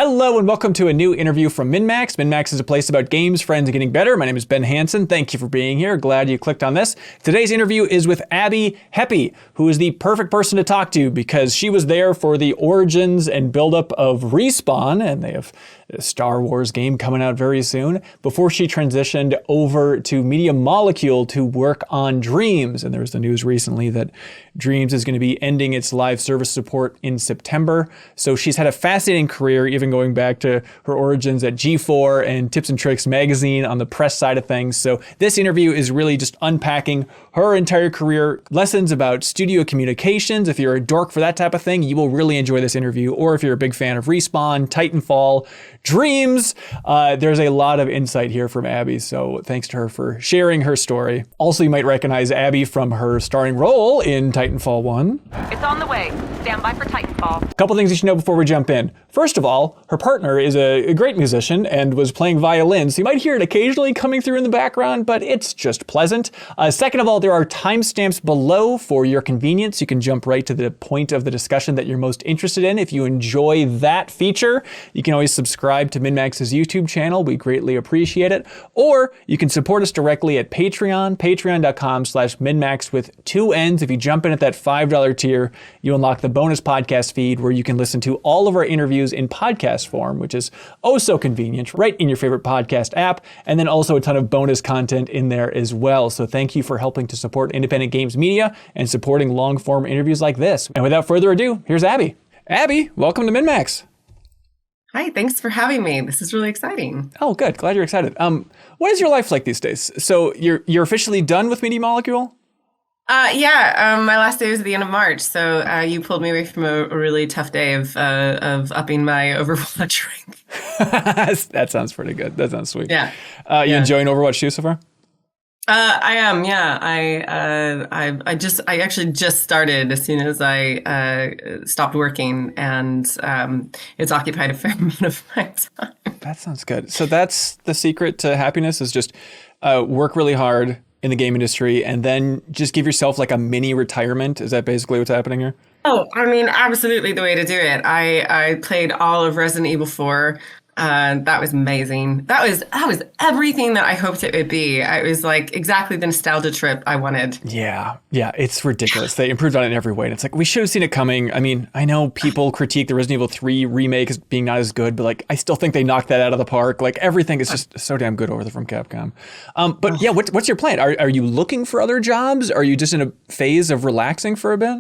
Hello and welcome to a new interview from MinnMax. MinnMax is a place about games, friends, and getting better. My name is Ben Hansen. Thank you for being here. Glad you clicked on this. Today's interview is with Abbie Heppe, who is the perfect person to talk to because she was there for the origins and buildup of Respawn, and they have a Star Wars game coming out very soon, before she transitioned over to Media Molecule to work on Dreams. And there was the news recently that Dreams is going to be ending its live service support in September. So she's had a fascinating career, even going back to her origins at G4 and Tips and Tricks magazine on the press side of things. So this interview is really just unpacking her entire career, lessons about studio communications. If you're a dork for that type of thing, you will really enjoy this interview. Or if you're a big fan of Respawn, Titanfall, Dreams, there's a lot of insight here from Abbie. So thanks to her for sharing her story. Also, you might recognize Abbie from her starring role in Titanfall 1. It's on the way. Stand by for Titanfall. A couple things you should know before we jump in. First of all, her partner is a great musician and was playing violin, so you might hear it occasionally coming through in the background, but it's just pleasant. Second of all, there are timestamps below for your convenience. You can jump right to the point of the discussion that you're most interested in. If you enjoy that feature, you can always subscribe to MinnMax's YouTube channel. We greatly appreciate it. Or you can support us directly at Patreon, patreon.com/MinnMax with 2 N's. If you jump in at that $5 tier, you unlock the bonus podcast feed where you can listen to all of our interviews in podcast form, which is oh so convenient, right in your favorite podcast app, and then also a ton of bonus content in there as well. So thank you for helping to support independent games media and supporting long-form interviews like this. And without further ado, here's Abbie. Abbie, welcome to MinnMax. Hi, thanks for having me. This is really exciting. Oh, good. Glad you're excited. What is your life like these days? So you're officially done with Media Molecule? My last day was at the end of March, so you pulled me away from a really tough day of upping my Overwatch rank. That sounds pretty good. That sounds sweet. Yeah. You enjoying Overwatch 2 so far? I am. Yeah. I actually just started as soon as I stopped working, and it's occupied a fair amount of my time. That sounds good. So that's the secret to happiness, is just work really hard in the game industry and then just give yourself like a mini retirement. Is that basically what's happening here? Oh, I mean, absolutely the way to do it. I played all of Resident Evil 4. That was amazing. That was everything that I hoped it would be. It was like exactly the nostalgia trip I wanted. Yeah, it's ridiculous. They improved on it in every way. And it's like, we should have seen it coming. I mean, I know people critique the Resident Evil 3 remake as being not as good, but like, I still think they knocked that out of the park. Like, everything is just so damn good over there from Capcom. But yeah, what's your plan? Are you looking for other jobs? Are you just in a phase of relaxing for a bit?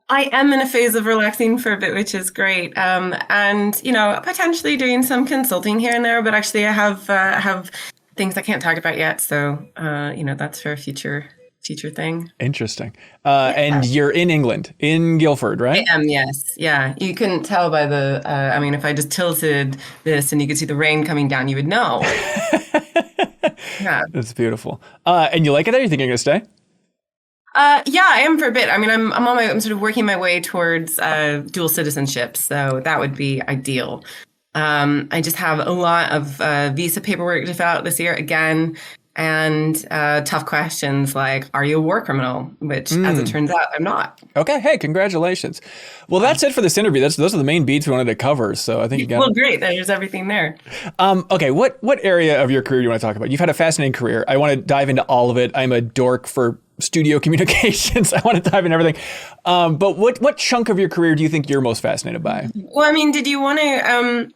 I am in a phase of relaxing for a bit, which is great. And, potentially doing some consulting here and there, but actually I have things I can't talk about yet. So, that's for a future thing. Interesting. And you're in England, in Guildford, right? I am, yes. Yeah. You couldn't tell by the, if I just tilted this and you could see the rain coming down, you would know. Yeah. That's beautiful. And you like it there? You think you're going to stay? Yeah, I am for a bit. I mean, I'm sort of working my way towards dual citizenship, so that would be ideal. I just have a lot of visa paperwork to fill out this year again, and tough questions like, are you a war criminal? Which, as it turns out, I'm not. Okay, hey, congratulations. Well, that's it for this interview. Those are the main beats we wanted to cover, so I think you got Well, great. There's everything there. Okay, what area of your career do you want to talk about? You've had a fascinating career. I want to dive into all of it. I'm a dork for studio communications. I want to dive into everything. But what chunk of your career do you think you're most fascinated by? Well, I mean, did you want to,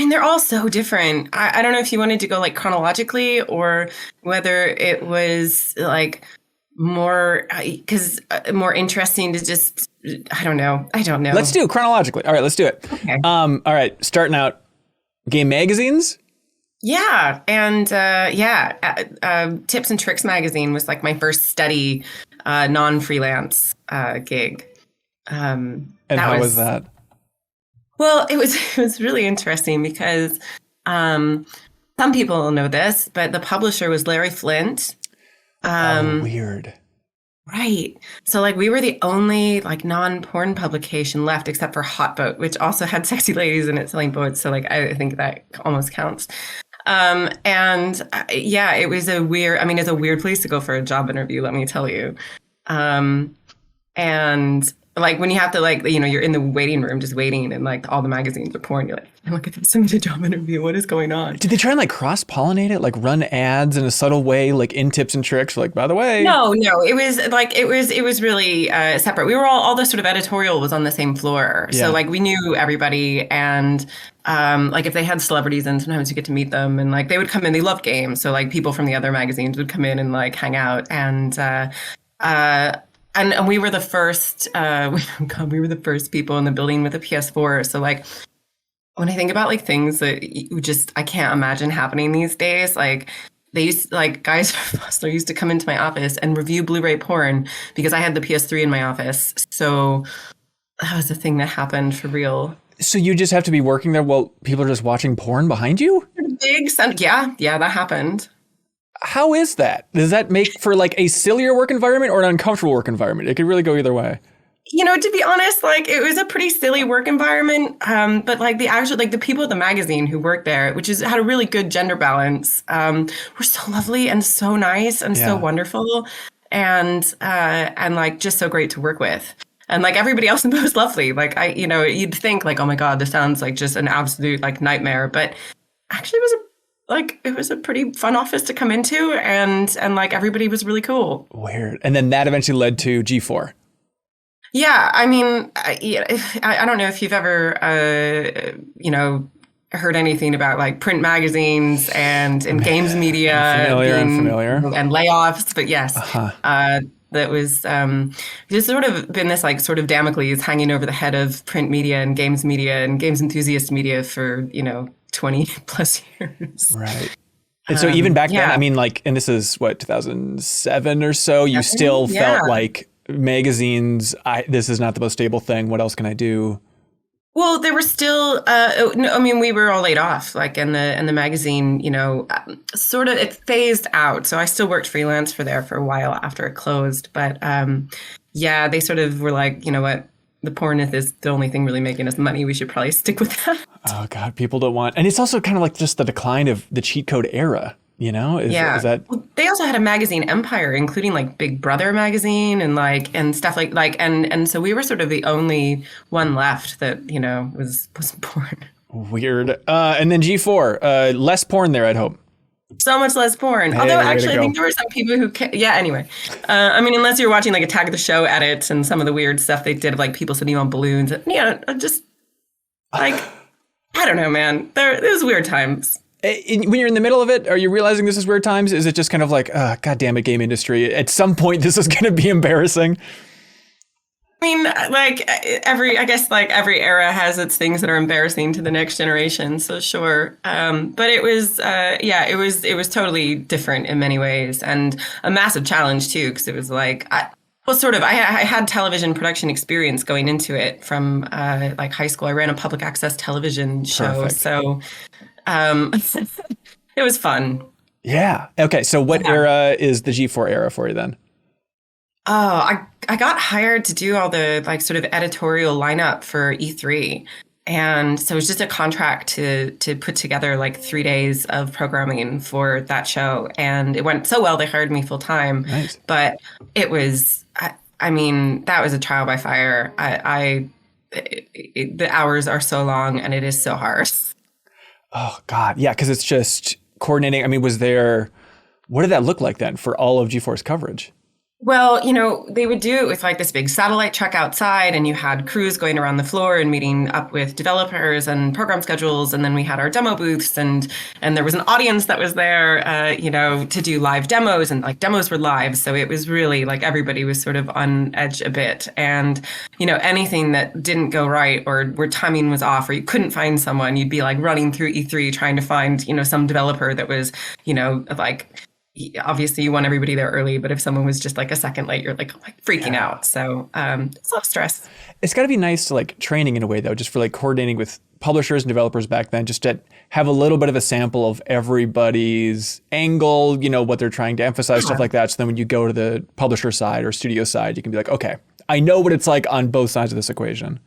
they're all so different. I don't know if you wanted to go like chronologically or whether it was like more interesting to just, I don't know. Let's do it chronologically. All right, let's do it. Okay. All right, starting out, game magazines. Yeah. And Tips and Tricks magazine was like my first steady non-freelance gig. And how was that? Well, it was really interesting because some people know this, but the publisher was Larry Flint. Weird. Right. So like we were the only like non-porn publication left except for Hot Boat, which also had sexy ladies in it selling boats. So like I think that almost counts. It was it's a weird place to go for a job interview, let me tell you. like when you have to like, you're in the waiting room just waiting and like all the magazines are pouring. You're like, oh my God, there's so much job interview. What is going on? Did they try and like cross-pollinate it, like run ads in a subtle way, like in tips and tricks, like, by the way? No, it was like, it was really separate. We were all the sort of editorial was on the same floor. Yeah. So like we knew everybody, and like if they had celebrities in, sometimes you get to meet them, and like they would come in, they love games. So like people from the other magazines would come in and like hang out, and we were the first, we were the first people in the building with a PS4. So like, when I think about like things that I can't imagine happening these days, like guys from Hustler used to come into my office and review Blu-ray porn because I had the PS3 in my office. So that was a thing that happened for real. So you just have to be working there while people are just watching porn behind you? Yeah, that happened. How is that? Does that make for like a sillier work environment or an uncomfortable work environment? It could really go either way. To be honest, like it was a pretty silly work environment. But like the people at the magazine who worked there, had a really good gender balance, were so lovely and so nice and so wonderful, and like just so great to work with. And like everybody else in was lovely. Like you'd think like, oh my God, this sounds like just an absolute like nightmare. But actually it was a pretty fun office to come into, and like everybody was really cool. Weird. And then that eventually led to G4. Yeah, I mean, I don't know if you've ever, heard anything about like print magazines and games media. I'm familiar. And layoffs, but yes, that was there's sort of been this like sort of Damocles hanging over the head of print media and games enthusiast media for 20 plus years. Right. And so even back then, I mean, like, and this is what, 2007 or so, you still felt like magazines, this is not the most stable thing. What else can I do? Well, there were still, we were all laid off, like in the magazine, sort of it phased out. So I still worked freelance for a while after it closed. But they sort of were like, you know what? The porn is the only thing really making us money. We should probably stick with that. Oh, God, people don't want. And it's also kind of like just the decline of the cheat code era, Is that? Well, they also had a magazine empire, including like Big Brother magazine and stuff and so we were sort of the only one left that, was porn. Weird. And then G4, less porn there, I'd hope. So much less porn. Hey, although actually I think there were some people who anyway. Unless you're watching like a Tag the Show edit and some of the weird stuff they did of like people sitting on balloons. Just like, I don't know, man. It was weird times. When you're in the middle of it, are you realizing this is weird times? Is it just kind of like, God damn it, game industry. At some point, this is going to be embarrassing. I mean, like every era has its things that are embarrassing to the next generation. So sure. But it was, it was totally different in many ways, and a massive challenge too. Cause it was like, I had television production experience going into it from like high school. I ran a public access television show. Perfect. So it was fun. Yeah. Okay. So what era is the G4 era for you then? Oh, I got hired to do all the like sort of editorial lineup for E3. And so it was just a contract to put together like 3 days of programming for that show. And it went so well, they hired me full time. Nice. But it was, that was a trial by fire. The hours are so long and it is so hard. Oh, God. Yeah, because it's just coordinating. I mean, what did that look like then for all of G4's coverage? Well, they would do it with like this big satellite truck outside, and you had crews going around the floor and meeting up with developers and program schedules. And then we had our demo booths, and there was an audience that was there, to do live demos, and like demos were live. So it was really like everybody was sort of on edge a bit. And, anything that didn't go right or where timing was off or you couldn't find someone, you'd be like running through E3 trying to find, some developer that was, like, obviously you want everybody there early, but if someone was just like a second late, you're like freaking out. So it's a lot of stress. It's got to be nice to like training in a way though, just for like coordinating with publishers and developers back then, just to have a little bit of a sample of everybody's angle, what they're trying to emphasize, stuff like that. So then when you go to the publisher side or studio side, you can be like, okay, I know what it's like on both sides of this equation.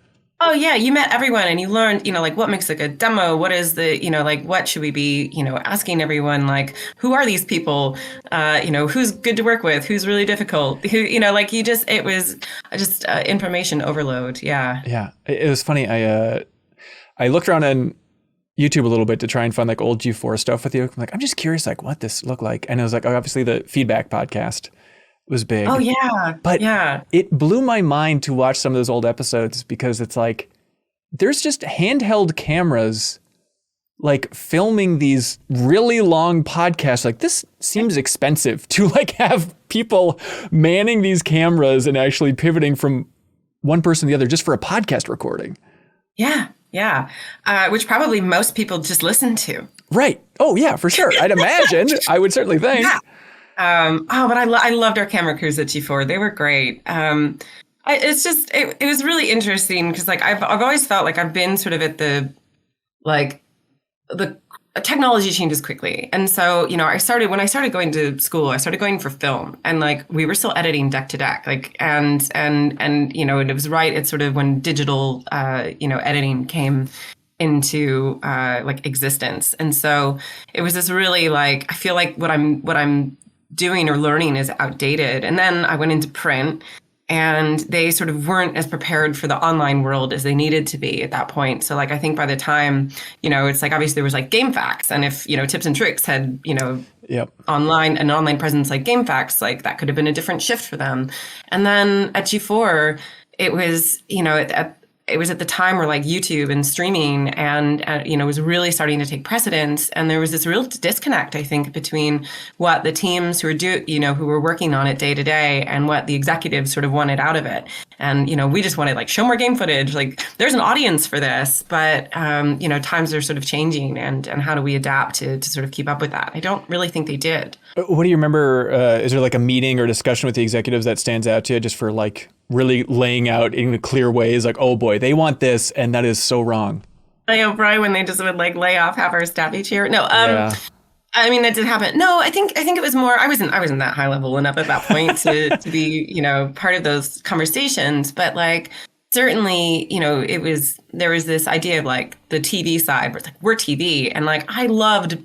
Oh yeah, you met everyone and you learned, like what makes a good demo? What is the, like what should we be, asking everyone? Like, who are these people? Who's good to work with? Who's really difficult? Who, like it was just information overload. Yeah. Yeah. It was funny. I looked around on YouTube a little bit to try and find like old G4 stuff with you. I'm like, I'm just curious, like what this looked like. And it was like, obviously the feedback podcast was big. Oh yeah. But yeah, it blew my mind to watch some of those old episodes because it's like, there's just handheld cameras like filming these really long podcasts. Like this seems expensive to like have people manning these cameras and actually pivoting from one person to the other just for a podcast recording. Yeah. Yeah. Which probably most people just listen to. Right. Oh yeah, for sure. I'd imagine. I would certainly think. Yeah. But I loved our camera crews at G4. They were great. It was really interesting because like I've always felt like I've been sort of at the technology changes quickly. And so, when I started going to school, I started going for film and like we were still editing deck to deck, like and it was right at sort of when digital editing came into like existence. And so it was this really like I feel like what I'm doing or learning is outdated. And then I went into print and they sort of weren't as prepared for the online world as they needed to be at that point. So like, I think by the time, it's like, obviously there was like Game Facts. And if, Tips and Tricks had, Yep. an online presence like Game Facts, like that could have been a different shift for them. And then at G4, it was, it was at the time where like YouTube and streaming and, was really starting to take precedence. And there was this real disconnect, I think, between what the teams who were working on it day to day and what the executives sort of wanted out of it. And, we just wanted like show more game footage, like there's an audience for this, but, times are sort of changing and how do we adapt to sort of keep up with that? I don't really think they did. What do you remember? Is there like a meeting or discussion with the executives that stands out to you just for like really laying out in clear ways like, oh boy, they want this and that is so wrong? I know, probably when they just would like lay off half our staff each year. No, Yeah. I mean, that did happen. No, I think it was more, I wasn't that high level enough at that point to be, part of those conversations, but like, certainly, there was this idea of like the TV side where it's like, we're TV. And like, I loved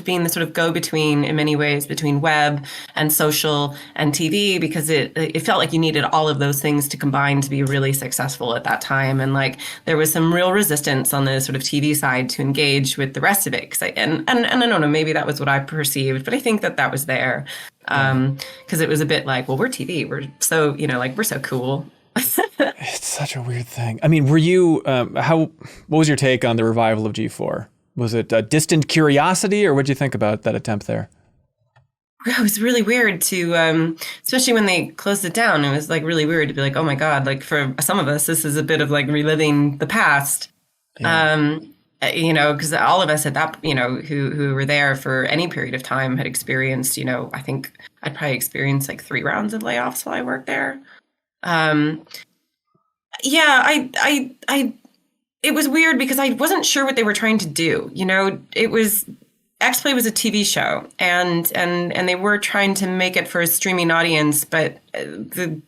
being the sort of go-between in many ways between web and social and TV because it felt like you needed all of those things to combine to be really successful at that time. And like there was some real resistance on the sort of TV side to engage with the rest of it. And I don't know, maybe that was what I perceived, but I think that was there because it was a bit like, well, we're TV. We're so, we're so cool. It's such a weird thing. I mean, were you, what was your take on the revival of G4? Was it a distant curiosity, or what did you think about that attempt there? It was really weird to, especially when they closed it down. It was like really weird to be like, oh my God, like for some of us, this is a bit of like reliving the past. Yeah. Because all of us at that, who were there for any period of time had experienced, I think I'd probably experienced like 3 rounds of layoffs while I worked there. It was weird because I wasn't sure what they were trying to do. X-Play was a TV show and they were trying to make it for a streaming audience, but the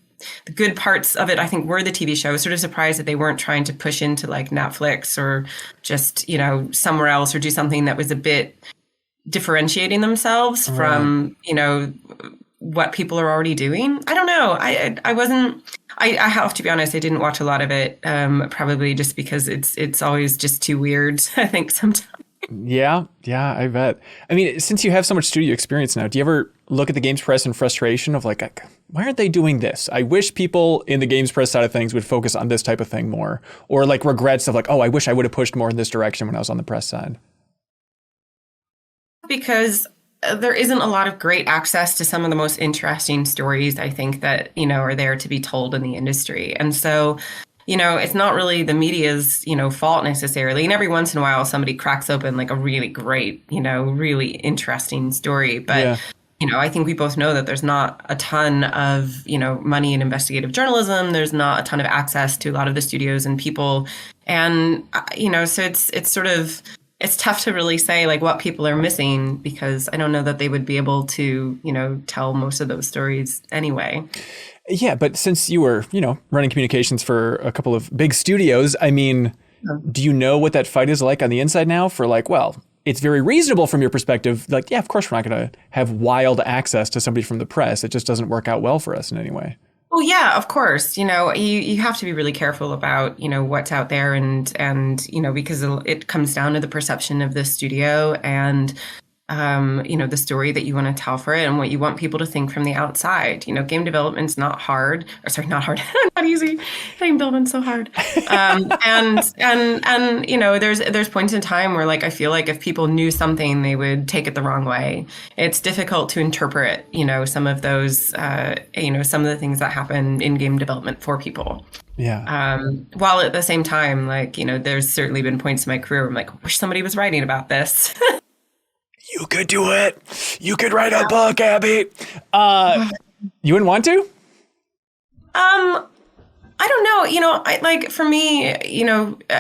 good parts of it, I think, were the TV show. I was sort of surprised that they weren't trying to push into like Netflix or just, somewhere else or do something that was a bit differentiating themselves from, what people are already doing. I don't know. I wasn't, I have to be honest, I didn't watch a lot of it, probably just because it's always just too weird, I think, sometimes. Yeah, I bet. I mean, since you have so much studio experience now, do you ever look at the games press in frustration of like, why aren't they doing this? I wish people in the games press side of things would focus on this type of thing more, or like regrets of like, oh, I wish I would have pushed more in this direction when I was on the press side. Because there isn't a lot of great access to some of the most interesting stories, I think, that, are there to be told in the industry. And so, it's not really the media's, fault necessarily. And every once in a while, somebody cracks open like a really great, really interesting story. But, I think we both know that there's not a ton of, money in investigative journalism. There's not a ton of access to a lot of the studios and people. And, so it's sort of, it's tough to really say like what people are missing because I don't know that they would be able to, tell most of those stories anyway. Yeah, but since you were, running communications for a couple of big studios, I mean, do you know what that fight is like on the inside now for like, well, it's very reasonable from your perspective. Like, yeah, of course, we're not going to have wild access to somebody from the press. It just doesn't work out well for us in any way. Well, yeah, of course. You have to be really careful about, what's out there and, because it comes down to the perception of the studio and, the story that you want to tell for it and what you want people to think from the outside. Game development's not hard, or sorry, not hard, not easy. Game development's so hard. And there's points in time where like, I feel like if people knew something, they would take it the wrong way. It's difficult to interpret, some of those, some of the things that happen in game development for people. Yeah. While at the same time, like, there's certainly been points in my career where I'm like, wish somebody was writing about this. You could do it. You could write a book, Abbie. You wouldn't want to? I don't know. For me,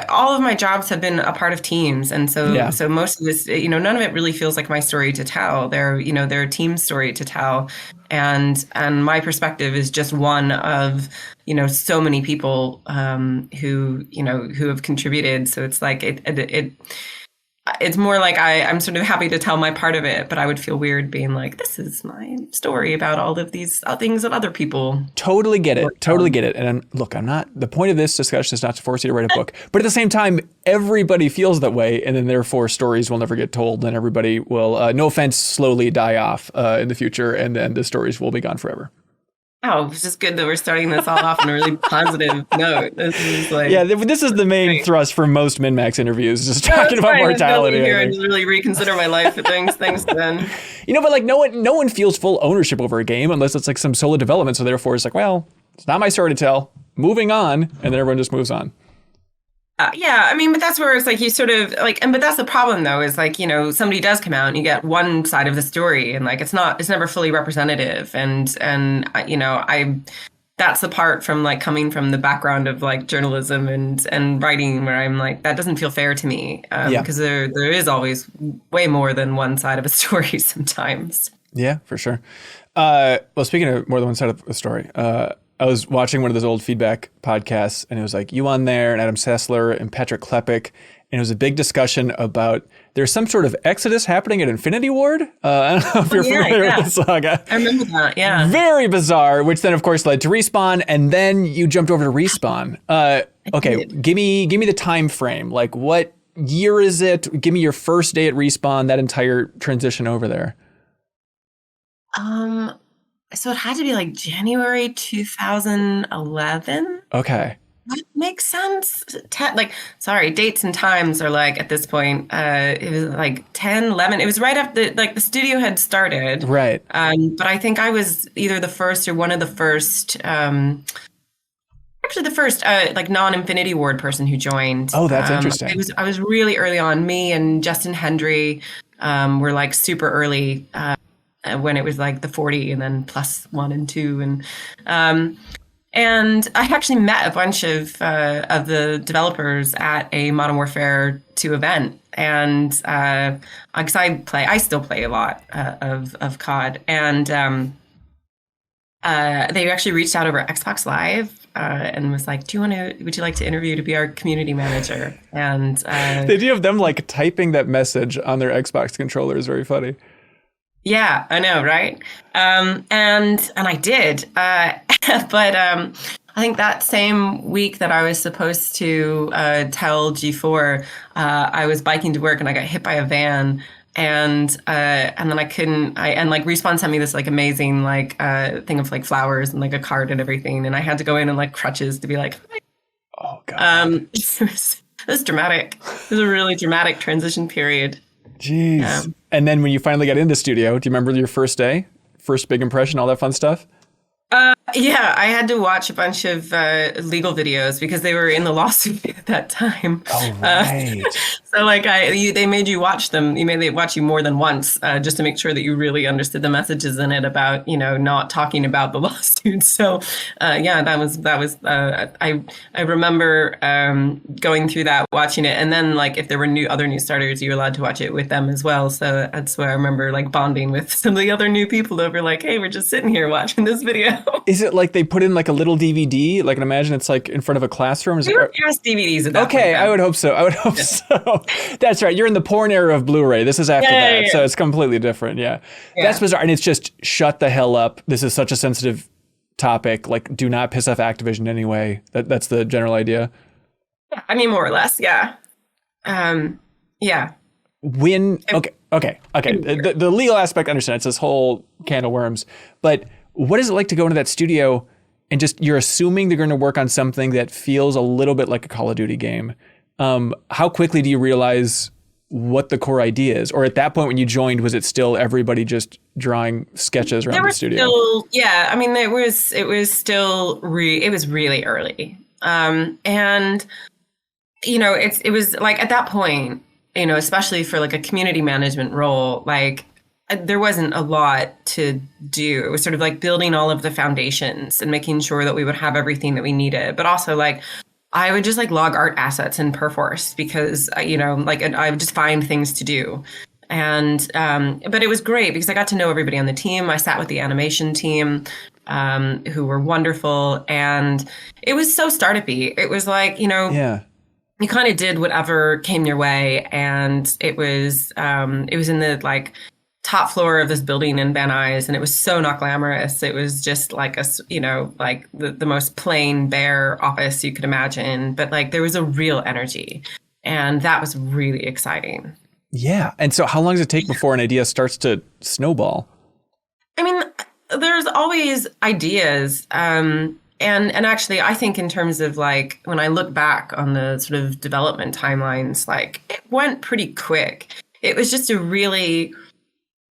all of my jobs have been a part of teams. And so, so most of this, none of it really feels like my story to tell. They're a team story to tell. And my perspective is just one of, so many people, who have contributed. So it's like, it's more like I'm sort of happy to tell my part of it, but I would feel weird being like, this is my story about all of these things that other people. Totally get it. Totally get it. And the point of this discussion is not to force you to write a book, but at the same time, everybody feels that way. And then therefore stories will never get told. And everybody will, no offense, slowly die off in the future. And then the stories will be gone forever. Oh, it's just good that we're starting this all off on a really positive note. This is like, this is the main thrust for most MinnMax interviews, just talking about mortality. Here and just really reconsider my life for things then. But like no one feels full ownership over a game unless it's like some solo development. So therefore, it's like, well, it's not my story to tell. Moving on, and then everyone just moves on. But that's where it's like you sort of like, but that's the problem though, is like, somebody does come out and you get one side of the story and like, it's never fully representative. And that's the part from like coming from the background of like journalism and writing where I'm like, that doesn't feel fair to me. Because there is always way more than one side of a story sometimes. Yeah, for sure. Well, speaking of more than one side of a story, I was watching one of those old feedback podcasts, and it was like you on there, and Adam Sessler, and Patrick Klepek, and it was a big discussion about there's some sort of exodus happening at Infinity Ward. I don't know if you're familiar with the saga. I remember that, yeah. Very bizarre, which then, of course, led to Respawn, and then you jumped over to Respawn. Okay, give me the time frame. Like, what year is it? Give me your first day at Respawn, that entire transition over there. So it had to be like January 2011. Okay. That makes sense. Dates and times are like at this point, it was like 10, 11. It was right after the studio had started. Right. But I think I was either the first or one of the first, actually the first non-Infinity Ward person who joined. Oh, that's interesting. I was really early on. Me and Justin Hendry were like super early, when it was like the 40 and then +1 and 2 and I actually met a bunch of the developers at a Modern Warfare 2 event, and because I still play a lot of COD, and they actually reached out over Xbox Live and was like, would you like to interview to be our community manager? And the idea of them like typing that message on their Xbox controller is very funny. Yeah, I know, right? And I did, but I think that same week that I was supposed to tell G4, I was biking to work and I got hit by a van, and then I couldn't. And Respawn sent me this like amazing thing of like flowers and like a card and everything, and I had to go in and like crutches to be like, oh god, it was dramatic. It was a really dramatic transition period. Jeez. And then when you finally got in the studio, do you remember your first day? First big impression, all that fun stuff? Yeah, I had to watch a bunch of legal videos because they were in the lawsuit at that time. Oh, right. So like they made you watch them. They watch you more than once, just to make sure that you really understood the messages in it about, not talking about the lawsuit. So, yeah, that was. I remember going through that, watching it, and then like if there were other new starters, you were allowed to watch it with them as well. So that's where I remember like bonding with some of the other new people over like, hey, we're just sitting here watching this video. Is it like they put in like a little DVD? Like, imagine it's like in front of a classroom. We were past DVDs at that Okay, point, I would hope so. So. That's right. You're in the porn era of Blu-ray. This is after that, so it's completely different. Yeah, that's bizarre, and it's just shut the hell up. This is such a sensitive topic. Like, do not piss off Activision anyway. That's the general idea. Yeah, I mean, more or less, yeah. Yeah. Okay. The legal aspect, I understand. It's this whole can of worms. But what is it like to go into that studio and just you're assuming they're going to work on something that feels a little bit like a Call of Duty game? How quickly do you realize what the core idea is? Or at that point when you joined, was it still everybody just drawing sketches around the studio? I mean, it was really early. And, it was like at that point, especially for like a community management role, like there wasn't a lot to do. It was sort of like building all of the foundations and making sure that we would have everything that we needed, but also like, I would just like log art assets in Perforce because, I would just find things to do. And, but it was great because I got to know everybody on the team. I sat with the animation team, who were wonderful. And it was so startup-y. It was like, you kind of did whatever came your way. And it was in the like top floor of this building in Van Nuys, and it was so not glamorous. It was just like like the most plain, bare office you could imagine. But like there was a real energy, and that was really exciting. Yeah. And so how long does it take before an idea starts to snowball? I mean, there's always ideas. And actually, I think in terms of like when I look back on the sort of development timelines, like it went pretty quick. It was just a really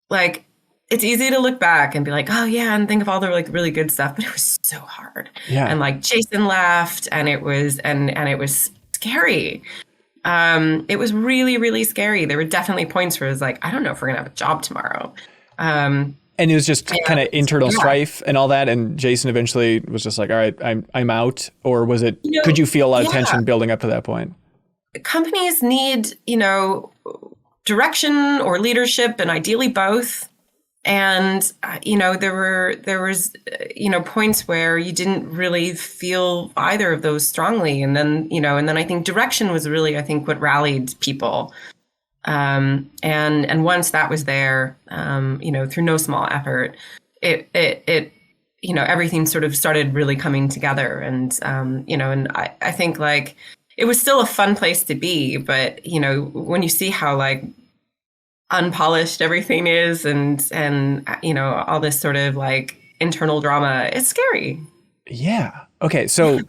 like, it's easy to look back and be like, oh yeah, and think of all the like really good stuff, but it was so hard. Yeah. And like Jason left, and it was and it was scary. It was really, really scary. There were definitely points where it was like, I don't know if we're gonna have a job tomorrow. And it was just kind of internal strife and all that. And Jason eventually was just like, all right, I'm out. Or was it? Could you feel a lot of tension building up to that point? Companies need, direction or leadership, and ideally both. And there was points where you didn't really feel either of those strongly, and then I think direction was really, I think, what rallied people. And once that was there, through no small effort, it everything sort of started really coming together. And and I think like it was still a fun place to be, but when you see how like unpolished everything is, and all this sort of like internal drama, it's scary. Yeah. Okay. So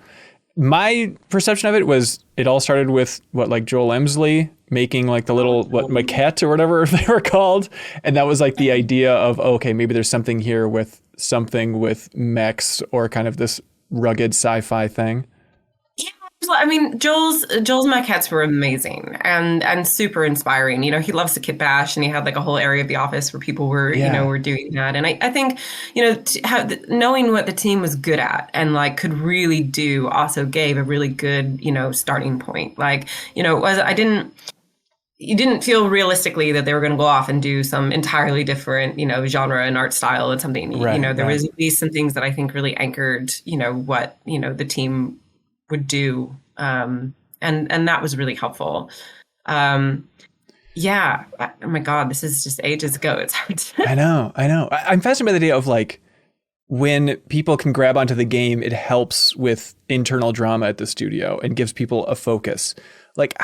my perception of it was it all started with like Joel Emsley making like the little maquette or whatever they were called, and that was like the idea of okay, maybe there's something here with mechs or kind of this rugged sci-fi thing. I mean, Joel's maquettes were amazing and super inspiring. He loves the kit bash, and he had like a whole area of the office where people were, were doing that. And I think, knowing what the team was good at and like could really do also gave a really good, starting point. Like, you didn't feel realistically that they were going to go off and do some entirely different, genre and art style and something. Right, there was at least some things that I think really anchored, what, the team would do. And that was really helpful. Yeah. Oh my God, this is just ages ago. It's hard to... I know. I'm fascinated by the idea of like, when people can grab onto the game, it helps with internal drama at the studio and gives people a focus. Like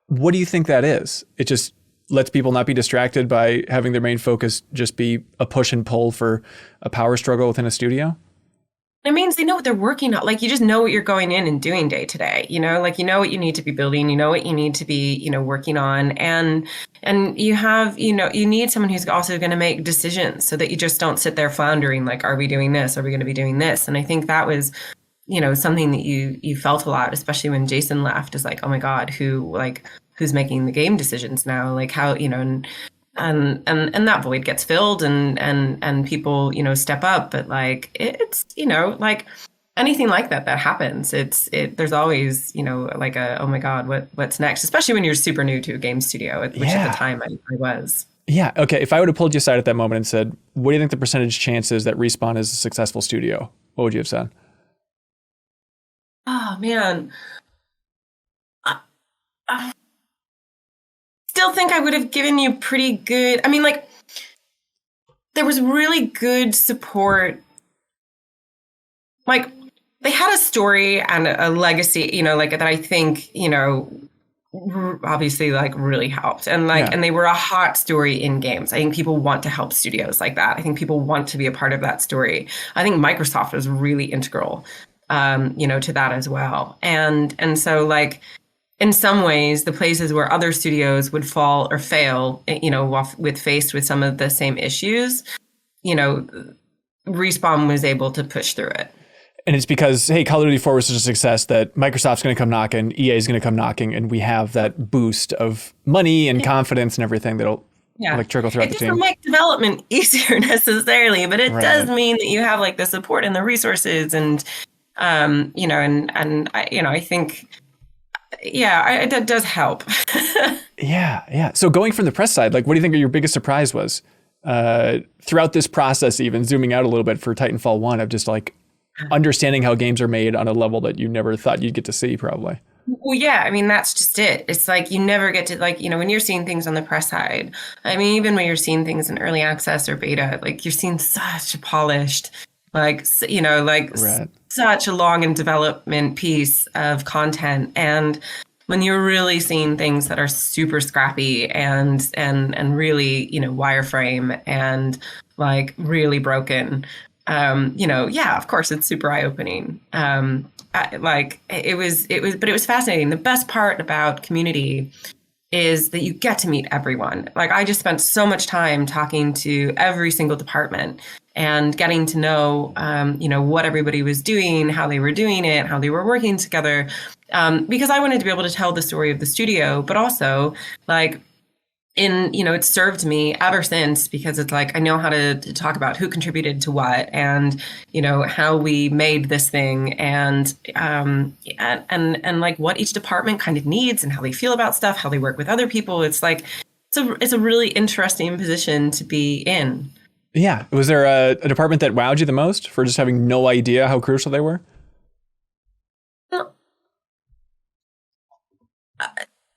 what do you think that is? It just lets people not be distracted by having their main focus just be a push and pull for a power struggle within a studio? It means they know what they're working on. Like, you just know what you're going in and doing day to day, like, what you need to be building, what you need to be, working on. And you have, you need someone who's also going to make decisions so that you just don't sit there floundering. Like, are we doing this? Are we going to be doing this? And I think that was, something that you felt a lot, especially when Jason left, is like, oh my God, who who's making the game decisions now, like how, and that void gets filled and people, step up. But like, it's, like anything like that happens. There's always, like oh my God, what's next? Especially when you're super new to a game studio, which at the time I was. Yeah. Okay. If I would have pulled you aside at that moment and said, what do you think the percentage chance is that Respawn is a successful studio? What would you have said? Oh man. I still think I would have given you pretty good. I mean, like, there was really good support. Like, they had a story and a legacy, like that I think, obviously like really helped. And like, and they were a hot story in games. I think people want to help studios like that. I think people want to be a part of that story. I think Microsoft was really integral, to that as well. And so like, in some ways, the places where other studios would fall or fail, faced with some of the same issues, Respawn was able to push through it. And it's because, hey, Call of Duty 4 was such a success that Microsoft's going to come knocking, EA is going to come knocking, and we have that boost of money and confidence and everything that'll like trickle throughout the team. It doesn't make development easier necessarily, but it does mean that you have like the support and the resources, and I think. Yeah, that does help. Yeah. So going from the press side, like, what do you think your biggest surprise was throughout this process, even zooming out a little bit for Titanfall 1, of just like understanding how games are made on a level that you never thought you'd get to see, probably? Well, yeah, I mean, that's just it. It's like you never get to, like, when you're seeing things on the press side, I mean, even when you're seeing things in early access or beta, like you're seeing such a polished, like, such a long in development piece of content. And when you're really seeing things that are super scrappy and really, wireframe and like really broken, of course it's super eye-opening. But it was fascinating. The best part about Community is that you get to meet everyone. Like, I just spent so much time talking to every single department and getting to know, what everybody was doing, how they were doing it, how they were working together, because I wanted to be able to tell the story of the studio, but also like it's served me ever since, because it's like I know how to talk about who contributed to what, and how we made this thing, and like what each department kind of needs and how they feel about stuff, how they work with other people. It's like it's a really interesting position to be in. Yeah. Was there a department that wowed you the most for just having no idea how crucial they were?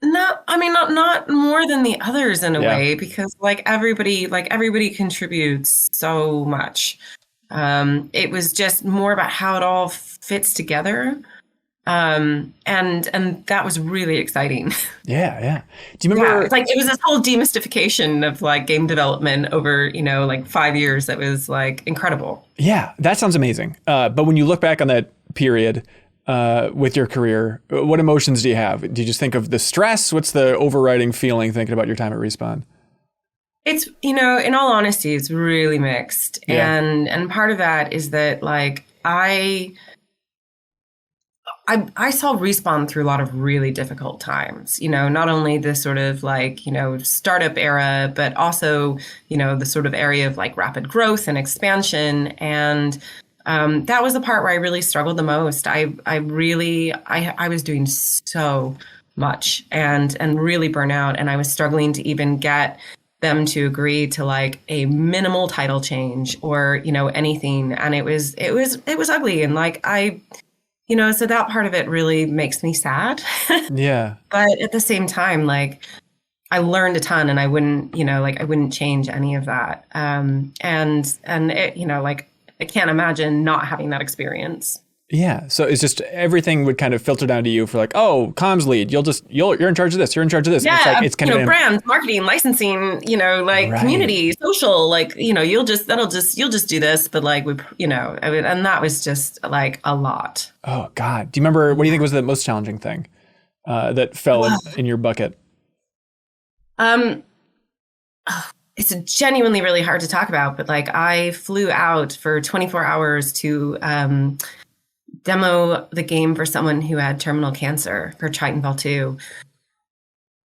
No, I mean, not more than the others in a way, because like everybody contributes so much. It was just more about how it all fits together. And that was really exciting. Yeah. Do you remember? It's like it was this whole demystification of like game development over, like 5 years. That was like incredible. Yeah, that sounds amazing. But when you look back on that period, with your career, what emotions do you have? Do you just think of the stress? What's the overriding feeling thinking about your time at Respawn? It's, in all honesty, it's really mixed. Yeah. And part of that is that like I saw Respawn through a lot of really difficult times, not only the sort of like, startup era, but also, the sort of area of like rapid growth and expansion. And that was the part where I really struggled the most. I was doing so much and really burnt out, and I was struggling to even get them to agree to like a minimal title change or, anything. And it was ugly. And like, so that part of it really makes me sad. Yeah. But at the same time, like, I learned a ton, and I wouldn't, I wouldn't change any of that. And it, I can't imagine not having that experience. Yeah. So it's just everything would kind of filter down to you for like, oh, comms lead, you're in charge of this. You're in charge of this. Yeah. It's like, it's kind of brand, marketing, licensing, community, social, like, you'll just do this. But like, and that was just like a lot. Oh God. Do you remember, what do you think was the most challenging thing that fell in your bucket? It's genuinely really hard to talk about, but like I flew out for 24 hours to demo the game for someone who had terminal cancer for Titanfall 2.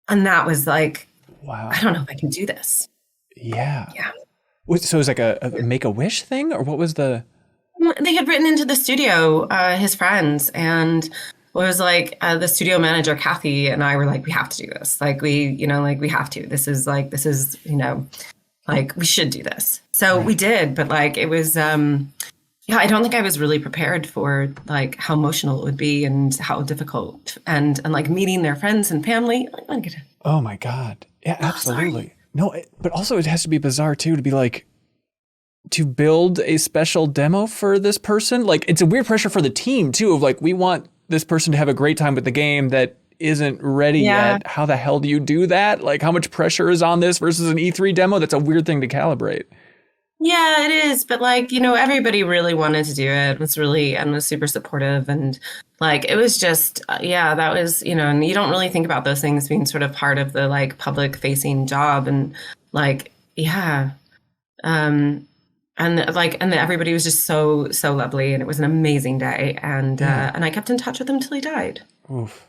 And that was like, Wow. I don't know if I can do this. Yeah. Yeah. So it was like a Make-A-Wish thing, or what was the? They had written into the studio, his friends, and it was like the studio manager, Kathy, and I were like, we have to do this. Like we have to. This is, like we should do this. So we did, but like it was, I don't think I was really prepared for like how emotional it would be and how difficult and like meeting their friends and family. Oh my God. Yeah, absolutely. No, but also it has to be bizarre too, to be like, to build a special demo for this person. Like, it's a weird pressure for the team too, of like, we want this person to have a great time with the game that isn't ready yet. How the hell do you do that? Like, how much pressure is on this versus an E3 demo? That's a weird thing to calibrate. Yeah, it is. But like, everybody really wanted to do it. And was super supportive. And like, it was just, that was, and you don't really think about those things being sort of part of the like public facing job. And like, yeah. And everybody was just so lovely, and it was an amazing day. And I kept in touch with him till he died. Oof,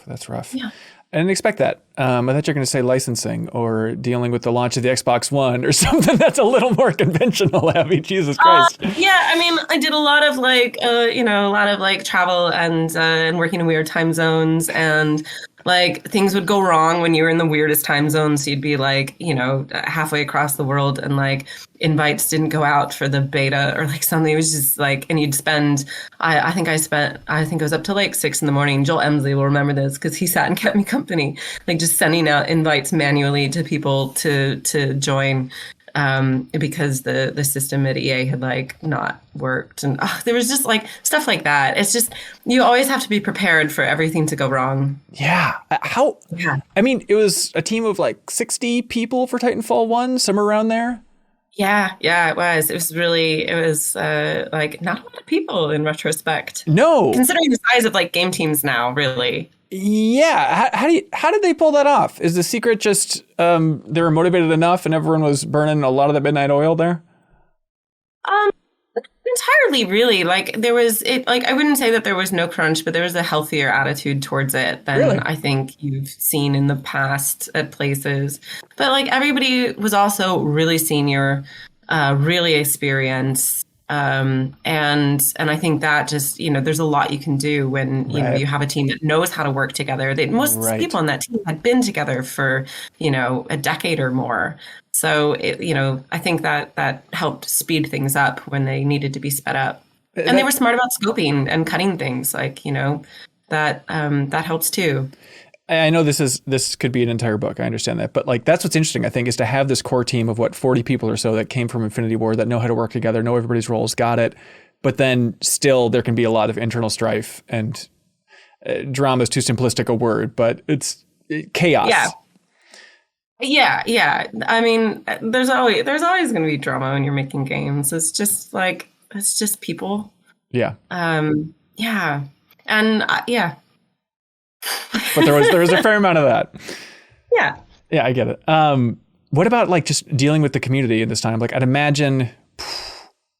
that's rough. Yeah. I didn't expect that. I thought you were going to say licensing or dealing with the launch of the Xbox One or something that's a little more conventional, Abbie. Jesus Christ. Yeah, I mean, I did a lot of travel and working in weird time zones, and like things would go wrong when you were in the weirdest time zones. So you'd be like, halfway across the world, and like invites didn't go out for the beta or like something. It was just like, and you'd spend, I think it was up to like 6 a.m. Joel Emsley will remember this because he sat and kept me company, like just sending out invites manually to people to join. Because the system at EA had like not worked, and there was just like stuff like that. It's just, you always have to be prepared for everything to go wrong. Yeah. I mean, it was a team of like 60 people for Titanfall 1, somewhere around there. Yeah, it was. It was like not a lot of people in retrospect. No. Considering the size of like game teams now, really. Yeah. How did they pull that off? Is the secret just they were motivated enough and everyone was burning a lot of the midnight oil there? Entirely, really. Like there was I wouldn't say that there was no crunch, but there was a healthier attitude towards it than really? I think you've seen in the past at places. But like everybody was also really senior, really experienced. And I think that just, there's a lot you can do when, you have a team that knows how to work together. Most people on that team had been together for, a decade or more. So, I think that helped speed things up when they needed to be sped up. And they were smart about scoping and cutting things, like, that helps too. I know this could be an entire book. I understand that. But like, that's what's interesting, I think, is to have this core team of 40 people or so that came from Infinity Ward that know how to work together, know everybody's roles, got it. But then still there can be a lot of internal strife, and drama is too simplistic a word, but it's chaos. Yeah. I mean, there's always going to be drama when you're making games. It's just people. Yeah. Yeah. And yeah. But there was a fair amount of that. Yeah. Yeah, I get it. What about like just dealing with the community in this time? Like, I'd imagine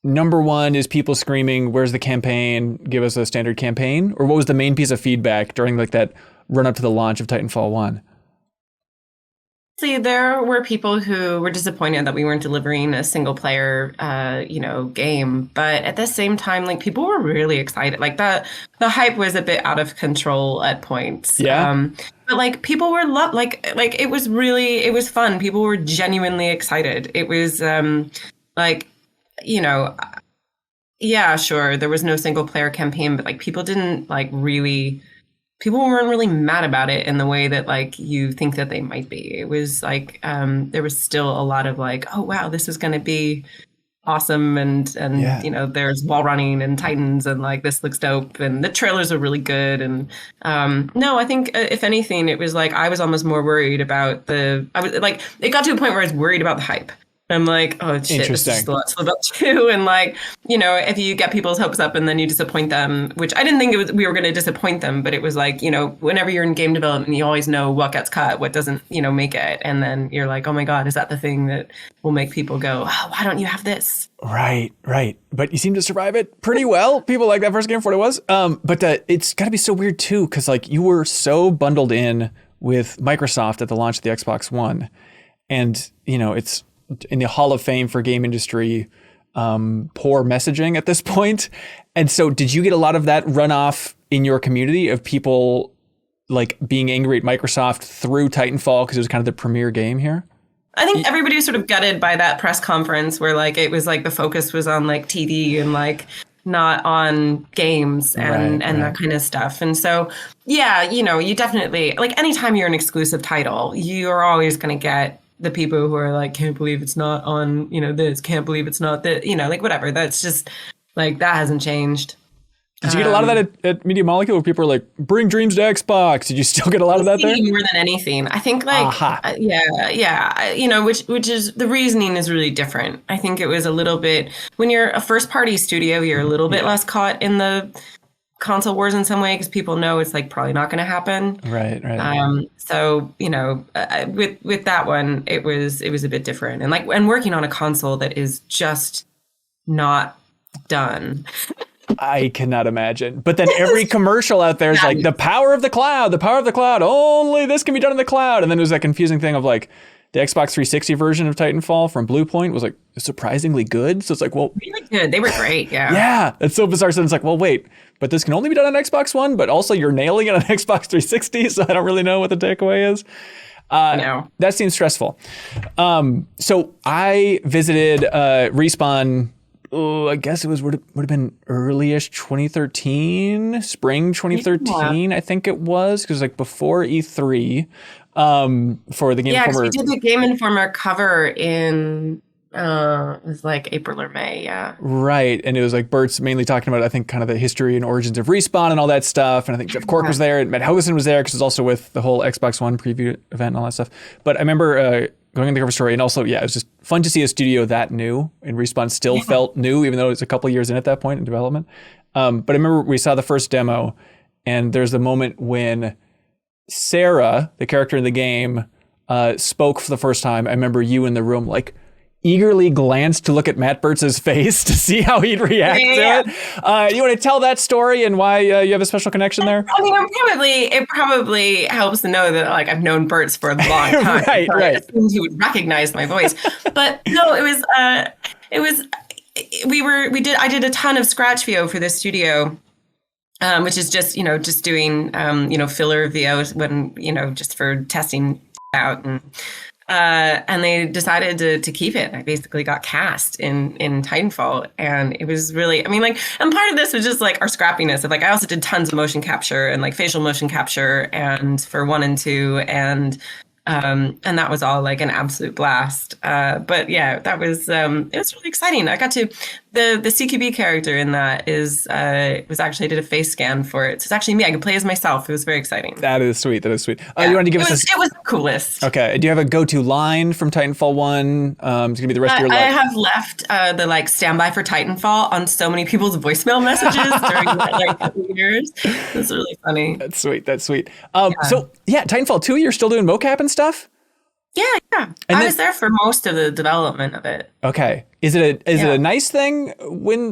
number one is people screaming, "Where's the campaign? Give us a standard campaign." Or what was the main piece of feedback during like that run up to the launch of Titanfall 1? See, there were people who were disappointed that we weren't delivering a single player, game. But at the same time, like people were really excited. Like the hype was a bit out of control at points. Yeah. But like people were like it was fun. People were genuinely excited. It was yeah, sure. There was no single player campaign, but like people weren't really mad about it in the way that like you think that they might be. It was like there was still a lot of like, oh wow, this is going to be awesome, and there's wall running and Titans, and like this looks dope, and the trailers are really good. And no, I think if anything, it was like I was almost more worried about it got to a point where I was worried about the hype. I'm like, oh shit, this is just a lot to live up to. And like, if you get people's hopes up and then you disappoint them, which I didn't think we were going to disappoint them, but it was like, whenever you're in game development, you always know what gets cut, what doesn't, make it. And then you're like, oh my God, is that the thing that will make people go, oh, why don't you have this? Right. But you seem to survive it pretty well. People like that first game for what it was. But it's got to be so weird too, because like you were so bundled in with Microsoft at the launch of the Xbox One. And, it's in the Hall of Fame for game industry, poor messaging at this point. And so did you get a lot of that runoff in your community of people like being angry at Microsoft through Titanfall because it was kind of the premier game here? I think everybody was sort of gutted by that press conference where like it was like the focus was on like TV and like not on games and that kind of stuff. And so, yeah, you definitely, like anytime you're an exclusive title, you're always going to get the people who are like, can't believe it's not on, this, can't believe it's not that, like whatever. That's just like, that hasn't changed. Did you get a lot of that at Media Molecule where people are like, bring dreams to Xbox? Did you still get a lot of that there? More than anything. I think like, which is, the reasoning is really different. I think it was a little bit, when you're a first party studio, you're a little bit less caught in the console wars in some way because people know it's like probably not going to happen. Right. So, with that one, it was a bit different. And working on a console that is just not done. I cannot imagine. But then every commercial out there is like the power of the cloud, only this can be done in the cloud. And then there's that confusing thing of like the Xbox 360 version of Titanfall from Bluepoint was like surprisingly good. So it's like, well, really good. They were great. Yeah. Yeah. It's so bizarre. So it's like, well, wait, but this can only be done on Xbox One, but also you're nailing it on Xbox 360. So I don't really know what the takeaway is. No. That seems stressful. So I visited Respawn. I guess it would have been early-ish 2013, spring 2013, I think it was, because like before E3 for the Game Informer. Yeah, because we did the Game Informer cover in, it was like April or May, yeah. Right, and it was like Bert's mainly talking about, I think, kind of the history and origins of Respawn and all that stuff, and I think Jeff Cork was there, and Matt Helgeson was there, because it was also with the whole Xbox One preview event and all that stuff. But I remember going in the cover story, and also, it was just fun to see a studio that new, and Respawn still felt new, even though it was a couple years in at that point in development. But I remember we saw the first demo, and there's the moment when Sarah, the character in the game, spoke for the first time. I remember you in the room, like, eagerly glanced to look at Matt Bertz's face to see how he'd react to it. You want to tell that story and why you have a special connection there? I mean, it probably helps to know that like I've known Bert's for a long time. Right. I assumed he would recognize my voice, but no, I did a ton of scratch VO for this studio. Which is just doing filler VO when just for testing out and they decided to keep it. I basically got cast in Titanfall, and it was really, and part of this was just like our scrappiness of like, I also did tons of motion capture and like facial motion capture and for 1 and 2 and that was all like an absolute blast. But yeah, that was, it was really exciting. I got to, the CQB character in that was actually, I did a face scan for it. So it's actually me. I could play as myself. It was very exciting. That is sweet. You want to give us it was the coolest. Okay. Do you have a go-to line from Titanfall 1? It's going to be the rest of your life. I have left the like standby for Titanfall on so many people's voicemail messages during like couple years. It's really funny. That's sweet. So yeah, Titanfall 2, you're still doing mocap and stuff? Yeah. I was there for most of the development of it. Okay. Is it a nice thing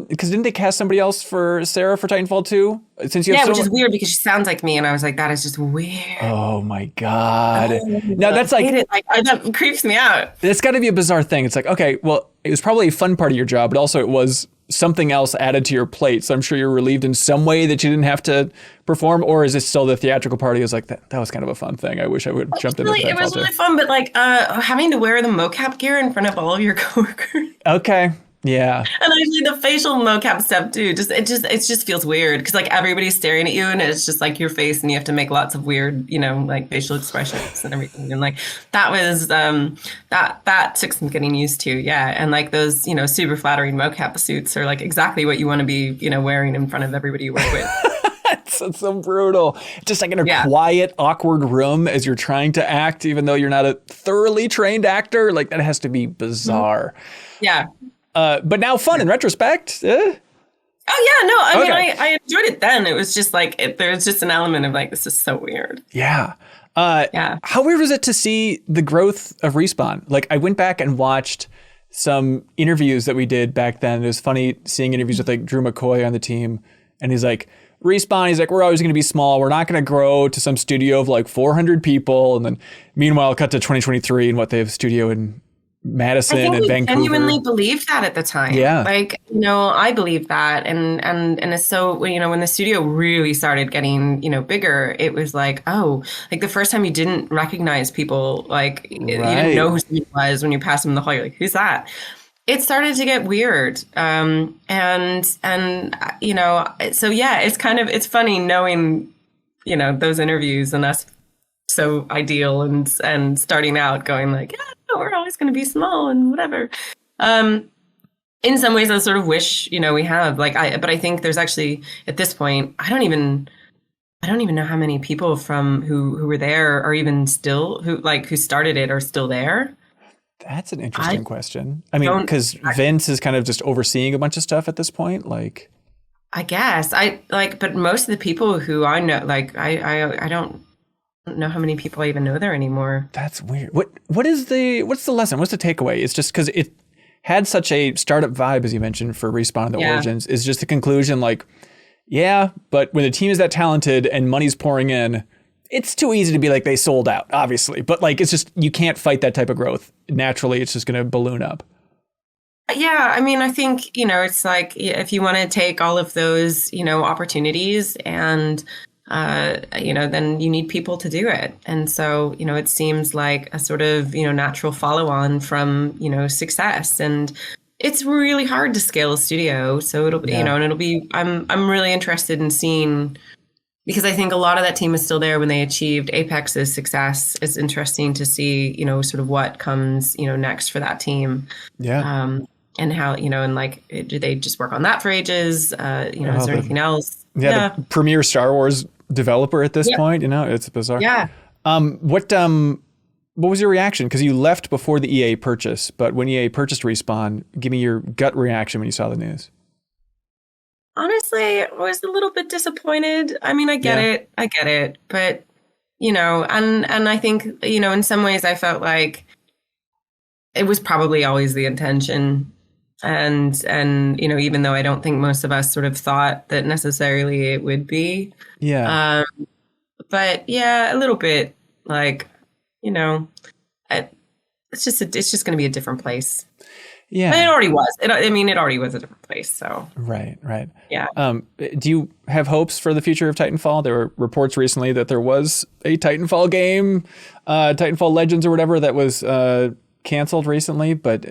because didn't they cast somebody else for Sarah for Titanfall 2? Since you have which is weird because she sounds like me, and I was like, that is just weird. Oh my God. No, that's like that creeps me out. That's got to be a bizarre thing. It's like, okay, well, it was probably a fun part of your job, but also it was something else added to your plate. So I'm sure you're relieved in some way that you didn't have to perform, or is it still the theatrical party is like that was kind of a fun thing. I wish I would have jumped into that. It was really fun, but like having to wear the mocap gear in front of all of your coworkers. Okay. Yeah. And actually the facial mocap stuff too, it just feels weird because like everybody's staring at you and it's just like your face and you have to make lots of weird, like facial expressions and everything. And like that was that took some getting used to. Yeah. And like those, super flattering mocap suits are like exactly what you want to be, wearing in front of everybody you work with. It's so brutal. Just like in a quiet, awkward room as you're trying to act, even though you're not a thoroughly trained actor, like that has to be bizarre. Yeah. But now fun in retrospect. Oh yeah, no, I enjoyed it then. It was just like, there was just an element of like, this is so weird. Yeah. How weird was it to see the growth of Respawn? Like I went back and watched some interviews that we did back then. It was funny seeing interviews with like Drew McCoy on the team. And he's like, Respawn, he's like, we're always going to be small. We're not going to grow to some studio of like 400 people. And then meanwhile, cut to 2023 and what they have a studio in Madison and Vancouver. I genuinely believed that at the time. Yeah. Like, I believed that. And it's so, when the studio really started getting, bigger, it was like, oh, like the first time you didn't recognize people, like you didn't know who somebody was when you passed them in the hall. You're like, who's that? It started to get weird. So yeah, it's funny knowing, those interviews and us so ideal and starting out going like, yeah, no, we're always going to be small and whatever. In some ways I sort of wish, we have but I think there's actually at this point, I don't even know how many people from who were there are even still who started it are still there. That's an interesting question. I mean, because Vince is kind of just overseeing a bunch of stuff at this point. Like, I guess but most of the people who I know, I don't know how many people I even know there anymore. That's weird. What's the lesson? What's the takeaway? It's just because it had such a startup vibe, as you mentioned, for Respawn and the Origins. Is just the conclusion, like, yeah, but when the team is that talented and money's pouring in, it's too easy to be like they sold out, obviously. But like, it's just, you can't fight that type of growth. Naturally, it's just going to balloon up. Yeah, I mean, I think, it's like if you want to take all of those, opportunities and, then you need people to do it. And so, it seems like a sort of, natural follow on from, success. And it's really hard to scale a studio. So it'll be, and it'll be, I'm really interested in seeing, because I think a lot of that team is still there when they achieved Apex's success. It's interesting to see, sort of what comes, next for that team. Yeah. And how, and like, do they just work on that for ages? Is there anything else? Yeah. The premier Star Wars developer at this point, it's bizarre. Yeah. What was your reaction? Because you left before the EA purchase, but when EA purchased Respawn, give me your gut reaction when you saw the news. Honestly, I was a little bit disappointed. I mean, I get it. But, and I think, in some ways I felt like it was probably always the intention. And, even though I don't think most of us sort of thought that necessarily it would be. Yeah. But yeah, a little bit like, it's just going to be a different place. Yeah. And it already was. It already was a different place. So. Right. Yeah. Do you have hopes for the future of Titanfall? There were reports recently that there was a Titanfall game, Titanfall Legends or whatever, that was canceled recently, but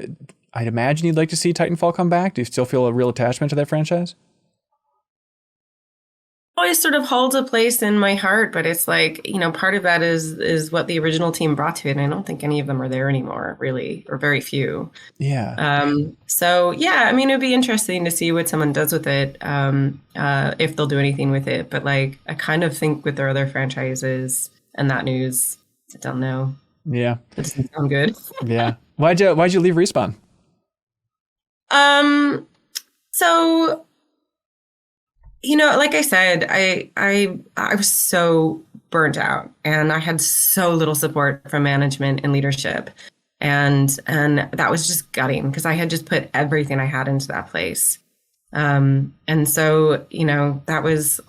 I'd imagine you'd like to see Titanfall come back. Do you still feel a real attachment to that franchise? Always sort of holds a place in my heart, but it's like, part of that is what the original team brought to it. And I don't think any of them are there anymore, really, or very few. Yeah. So yeah, it'd be interesting to see what someone does with it, if they'll do anything with it. But like, I kind of think with their other franchises and that news, I don't know. Yeah. It doesn't sound good. Yeah. Why'd you leave Respawn? So, like I said, I was so burnt out and I had so little support from management and leadership. And that was just gutting because I had just put everything I had into that place. And so, that was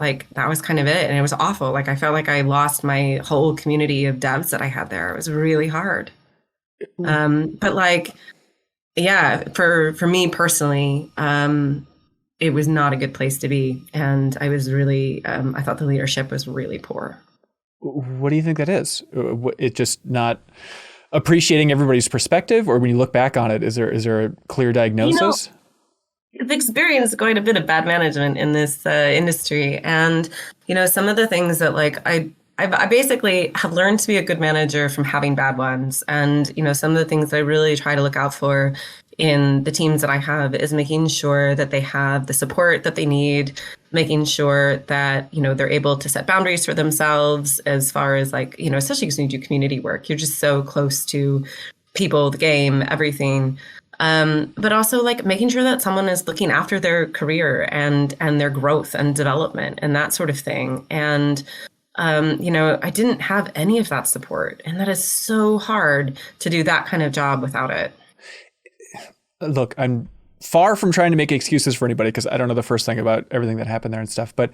kind of it. And it was awful. Like, I felt like I lost my whole community of devs that I had there. It was really hard. But like, yeah, for me personally, it was not a good place to be. And I was really, I thought the leadership was really poor. What do you think that is? It just not appreciating everybody's perspective? Or when you look back on it, is there a clear diagnosis? I've experienced quite a bit of bad management in this industry. And, some of the things that like I basically have learned to be a good manager from having bad ones. And, some of the things I really try to look out for in the teams that I have is making sure that they have the support that they need, making sure that, they're able to set boundaries for themselves as far as like, especially because when you do community work, you're just so close to people, the game, everything. But also like making sure that someone is looking after their career and their growth and development and that sort of thing. And, I didn't have any of that support, and that is so hard to do that kind of job without it. Look, I'm far from trying to make excuses for anybody because I don't know the first thing about everything that happened there and stuff. But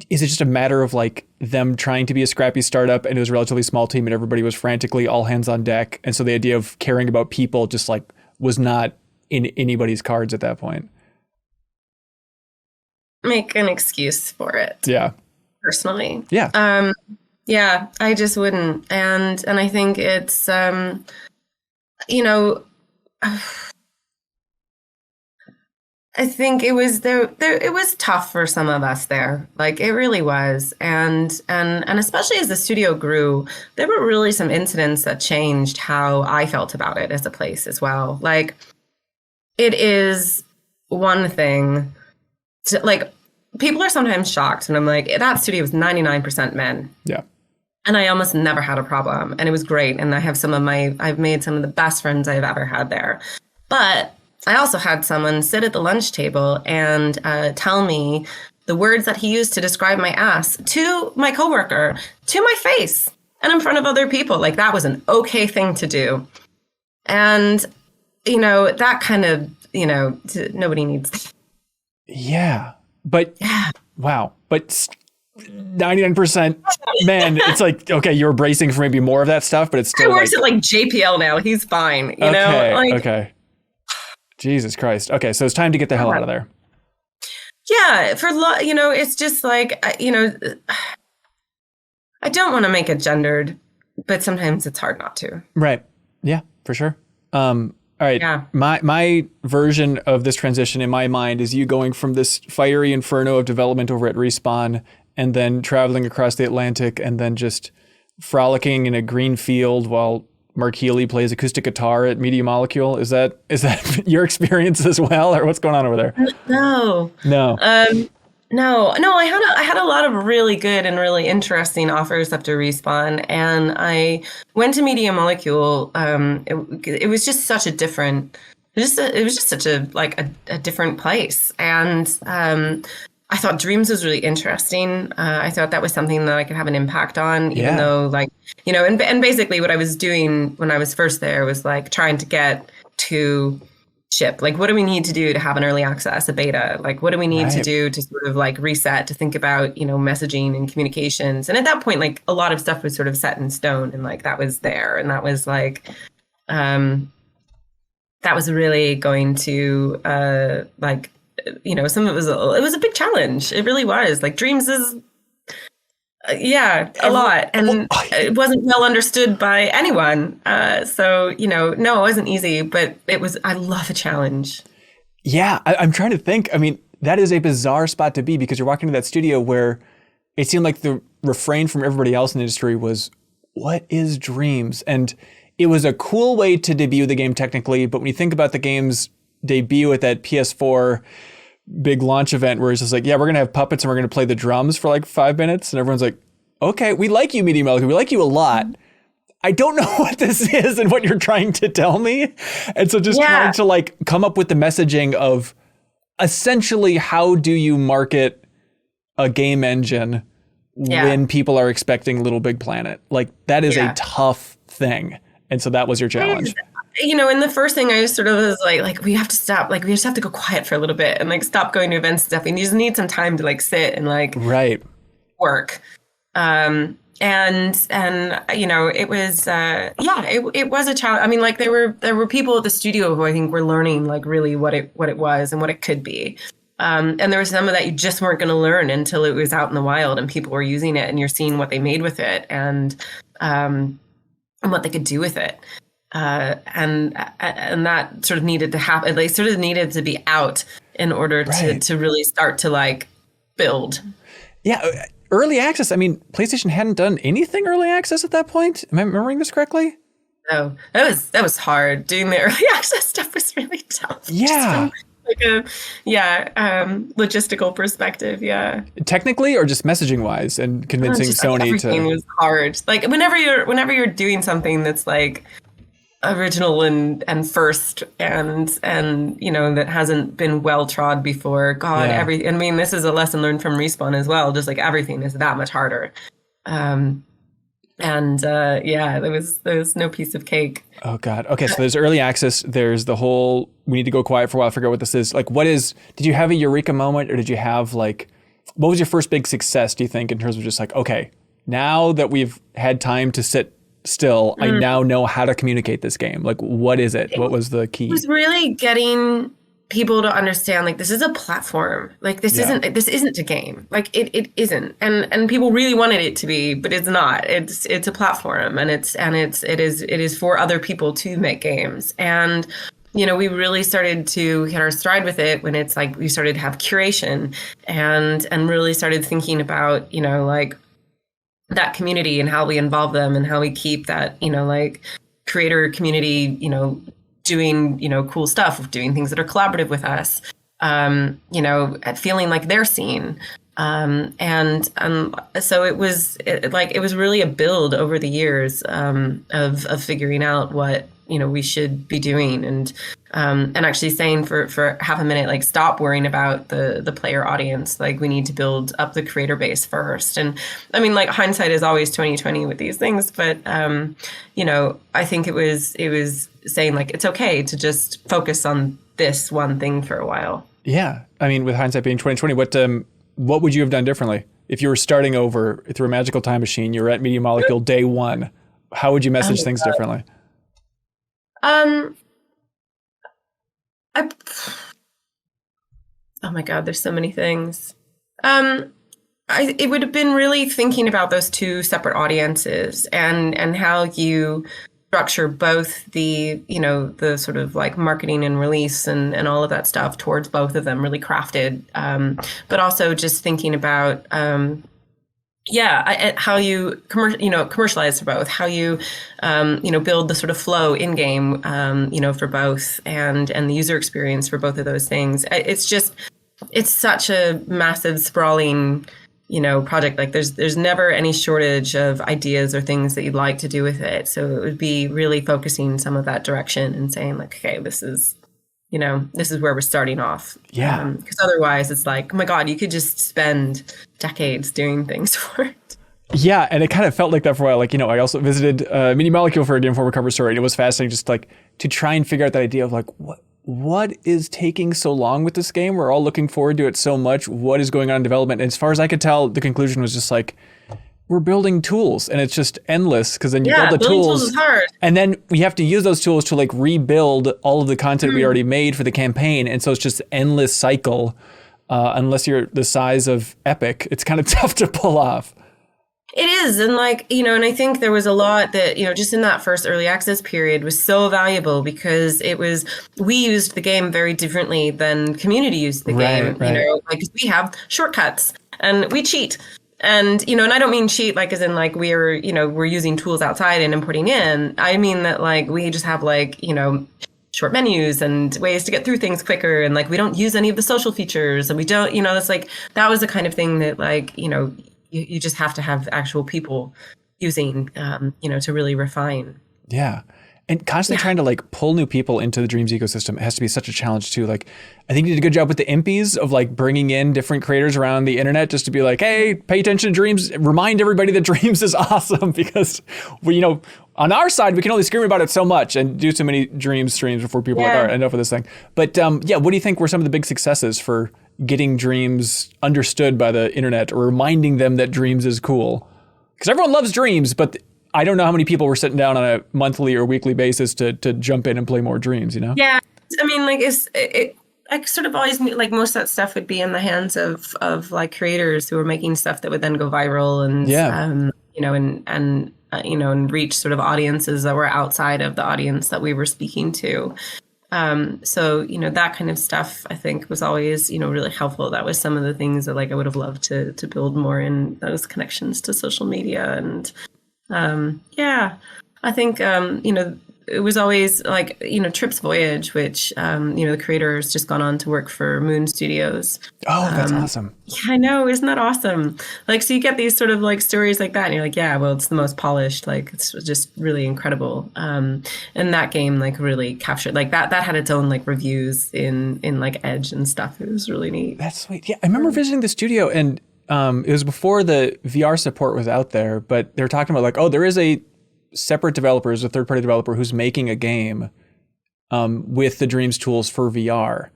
is it just a matter of like them trying to be a scrappy startup and it was a relatively small team and everybody was frantically all hands on deck? And so the idea of caring about people just like was not in anybody's cards at that point. Make an excuse for it. Yeah. Personally. Yeah. Yeah, I just wouldn't. And I think it's, you know, I think it was there. It was tough for some of us there. Like it really was, and especially as the studio grew, there were really some incidents that changed how I felt about it as a place as well. Like it is one thing to, like, people are sometimes shocked, and I'm like, that studio was 99% men. Yeah. And I almost never had a problem, and it was great. And I've made some of the best friends I've ever had there, but I also had someone sit at the lunch table and tell me the words that he used to describe my ass to my coworker, to my face, and in front of other people. Like that was an okay thing to do. And, you know, that kind of, you know, nobody needs. Yeah. But, wow. But 99% men, it's like, okay, you're bracing for maybe more of that stuff, but it's still. He works at like JPL now. He's fine. You know? Like, okay. Jesus Christ. Okay, so it's time to get the hell out of there. Yeah, you know, it's just like, you know, I don't want to make it gendered, but sometimes it's hard not to. Right. Yeah, for sure. All right. Yeah. My version of this transition in my mind is you going from this fiery inferno of development over at Respawn and then traveling across the Atlantic and then just frolicking in a green field while Mark Healy plays acoustic guitar at Media Molecule. Is that your experience as well, or what's going on over there? No. No. I had a lot of really good and really interesting offers after Respawn, and I went to Media Molecule. It was just such a different. It was just such a different place, and I thought Dreams was really interesting. I thought that was something that I could have an impact on, even though, like, you know, and basically what I was doing when I was first there was like trying to get to ship. Like, what do we need to do to have an early access, a beta? Like, what do we need to do to sort of like reset, to think about, you know, messaging and communications? And at that point, like a lot of stuff was sort of set in stone, and like that was there, and that was like, that was really going to like. You know, some of it was a big challenge. It really was. Like Dreams is, a lot, and it wasn't well understood by anyone. So, you know, no, it wasn't easy, but it was. I love a challenge. Yeah, I'm trying to think. I mean, that is a bizarre spot to be because you're walking into that studio where it seemed like the refrain from everybody else in the industry was, "What is Dreams?" And it was a cool way to debut the game technically, but when you think about the game's debut at that PS4 big launch event where it's just like, yeah, we're going to have puppets and we're going to play the drums for like 5 minutes. And everyone's like, okay, we like you, Media Molecule. We like you a lot. I don't know what this is and what you're trying to tell me. And so just trying to like come up with the messaging of essentially how do you market a game engine when people are expecting Little Big Planet? Like that is a tough thing. And so that was your challenge. You know, and the first thing I just sort of was like, we have to stop, like, we just have to go quiet for a little bit and like stop going to events and stuff. And you just need some time to like sit and like work. And you know, it was, it was a challenge. I mean, like there were people at the studio who I think were learning like really what it was and what it could be. And there was some of that you just weren't going to learn until it was out in the wild and people were using it and you're seeing what they made with it and what they could do with it. And that sort of needed to happen. They sort of needed to be out in order to really start to like build. Yeah. Early access. I mean, PlayStation hadn't done anything early access at that point. Am I remembering this correctly? No, that was hard. Doing the early access stuff was really tough. Yeah. Like logistical perspective. Yeah. Technically or just messaging wise and convincing Sony like everything was hard. Like whenever you're doing something that's like original and first and you know that hasn't been well trod before, I mean this is a lesson learned from Respawn as well, just like everything is that much harder. There was no piece of cake. Oh god. Okay, so there's early access, there's the whole we need to go quiet for a while, figure out what this is. Like did you have a eureka moment, or did you have like what was your first big success, do you think, in terms of just like, okay, now that we've had time to sit still, I now know how to communicate this game. Like, what is it? What was the key? It was really getting people to understand, like, this is a platform. Like, this isn't a game. Like, it isn't. And people really wanted it to be, but it's not. It's a platform, and it is for other people to make games. And we really started to hit our stride with it when it's like we started to have curation and really started thinking about, like that community and how we involve them and how we keep that, like creator community, doing, cool stuff, doing things that are collaborative with us, feeling like they're seen. So it was really a build over the years of figuring out what we should be doing, and actually saying for half a minute, like, stop worrying about the player audience. Like, we need to build up the creator base first. And I mean, like, hindsight is always 20/20 with these things, but I think it was saying, like, it's okay to just focus on this one thing for a while. Yeah, I mean, with hindsight being 20/20, what would you have done differently if you were starting over through a magical time machine? You're at Media Molecule day one. How would you message things differently? Oh my God, there's so many things. It would have been really thinking about those two separate audiences and how you structure both the sort of like marketing and release and all of that stuff towards both of them, really crafted. But also just thinking about how you commercialize for both, how you build the sort of flow in game for both, and the user experience for both of those things. It's such a massive, sprawling project. Like, there's never any shortage of ideas or things that you'd like to do with it. So it would be really focusing some of that direction and saying, like, okay, this is where we're starting off. Yeah. Because otherwise it's like, oh my God, you could just spend decades doing things for it. Yeah, and it kind of felt like that for a while. Like, I also visited Media Molecule for a Game Informer cover story, and it was fascinating just like to try and figure out that idea of like, what is taking so long with this game? We're all looking forward to it so much. What is going on in development? And as far as I could tell, the conclusion was just like, we're building tools, and it's just endless, because then you build the tools is hard. And then we have to use those tools to like rebuild all of the content we already made for the campaign. And so it's just endless cycle. Unless you're the size of Epic, it's kind of tough to pull off. It is. And like, and I think there was a lot that, just in that first early access period was so valuable, because we used the game very differently than community used the game, like, we have shortcuts and we cheat. And, and I don't mean cheat like as in like we're using tools outside and importing in. I mean that like we just have like, short menus and ways to get through things quicker. And like we don't use any of the social features, and we don't, that's like, that was the kind of thing that like, you just have to have actual people using, to really refine. Yeah. And constantly trying to like pull new people into the Dreams ecosystem has to be such a challenge too. Like, I think you did a good job with the impies of like bringing in different creators around the internet just to be like, hey, pay attention to Dreams, remind everybody that Dreams is awesome, because we, on our side, we can only scream about it so much and do so many Dreams streams before people are like, all right, enough of this thing. But what do you think were some of the big successes for getting Dreams understood by the internet, or reminding them that Dreams is cool? Because everyone loves Dreams, but I don't know how many people were sitting down on a monthly or weekly basis to jump in and play more Dreams, Yeah. I mean, like, I sort of always knew, like, most of that stuff would be in the hands of like creators who were making stuff that would then go viral and, and reach sort of audiences that were outside of the audience that we were speaking to. So, that kind of stuff, I think, was always, really helpful. That was some of the things that, like, I would have loved to build more in those connections to social media. And, I think, it was always like, Trip's Voyage, which, the creator has just gone on to work for Moon Studios. Oh, that's awesome. Yeah, I know. Isn't that awesome? Like, so you get these sort of like stories like that and you're like, yeah, well, it's the most polished, like, it's just really incredible. And that game like really captured, like that had its own like reviews in like Edge and stuff. It was really neat. That's sweet. Yeah. I remember visiting the studio, and it was before the VR support was out there, but they were talking about like, oh, there is a separate developer, a third-party developer who's making a game with the Dreams tools for VR.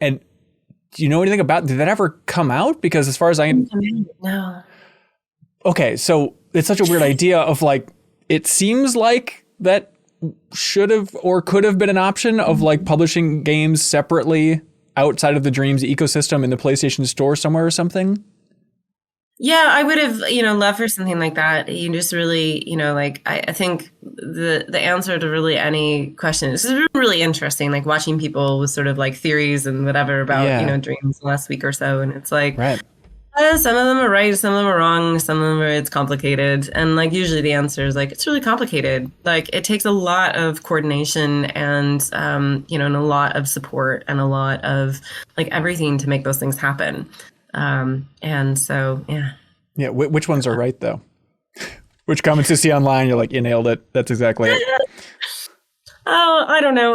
And Do you know anything about, did that ever come out? Because as far as No. Okay, so it's such a weird idea of like, it seems like that should have or could have been an option of like publishing games separately outside of the Dreams ecosystem in the PlayStation Store somewhere or something. Yeah, I would have, loved for something like that. You just really, like I think the answer to really any question, this is really interesting, like watching people with sort of like theories and whatever about, Dreams the last week or so. And it's like, right. Some of them are right, some of them are wrong, some of them it's complicated. And like usually the answer is like, it's really complicated. Like it takes a lot of coordination and, and a lot of support and a lot of like everything to make those things happen. And so, yeah. Yeah. Which ones are right though? Which comments you see online, you're like, you nailed it. That's exactly it. Oh, I don't know.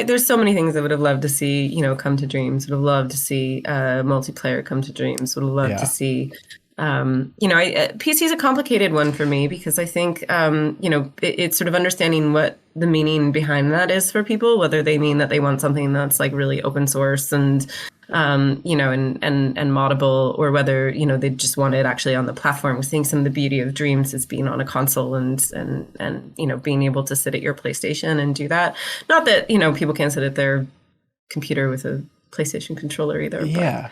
There's so many things I would have loved to see, come to Dreams. Would have loved to see multiplayer come to Dreams. Would have loved to see, PC is a complicated one for me because I think, it's sort of understanding what the meaning behind that is for people, whether they mean that they want something that's like really open source and, and moddable, or whether, they just want it actually on the platform. I think some of the beauty of Dreams is being on a console and being able to sit at your PlayStation and do that. Not that, people can't sit at their computer with a PlayStation controller either. Yeah.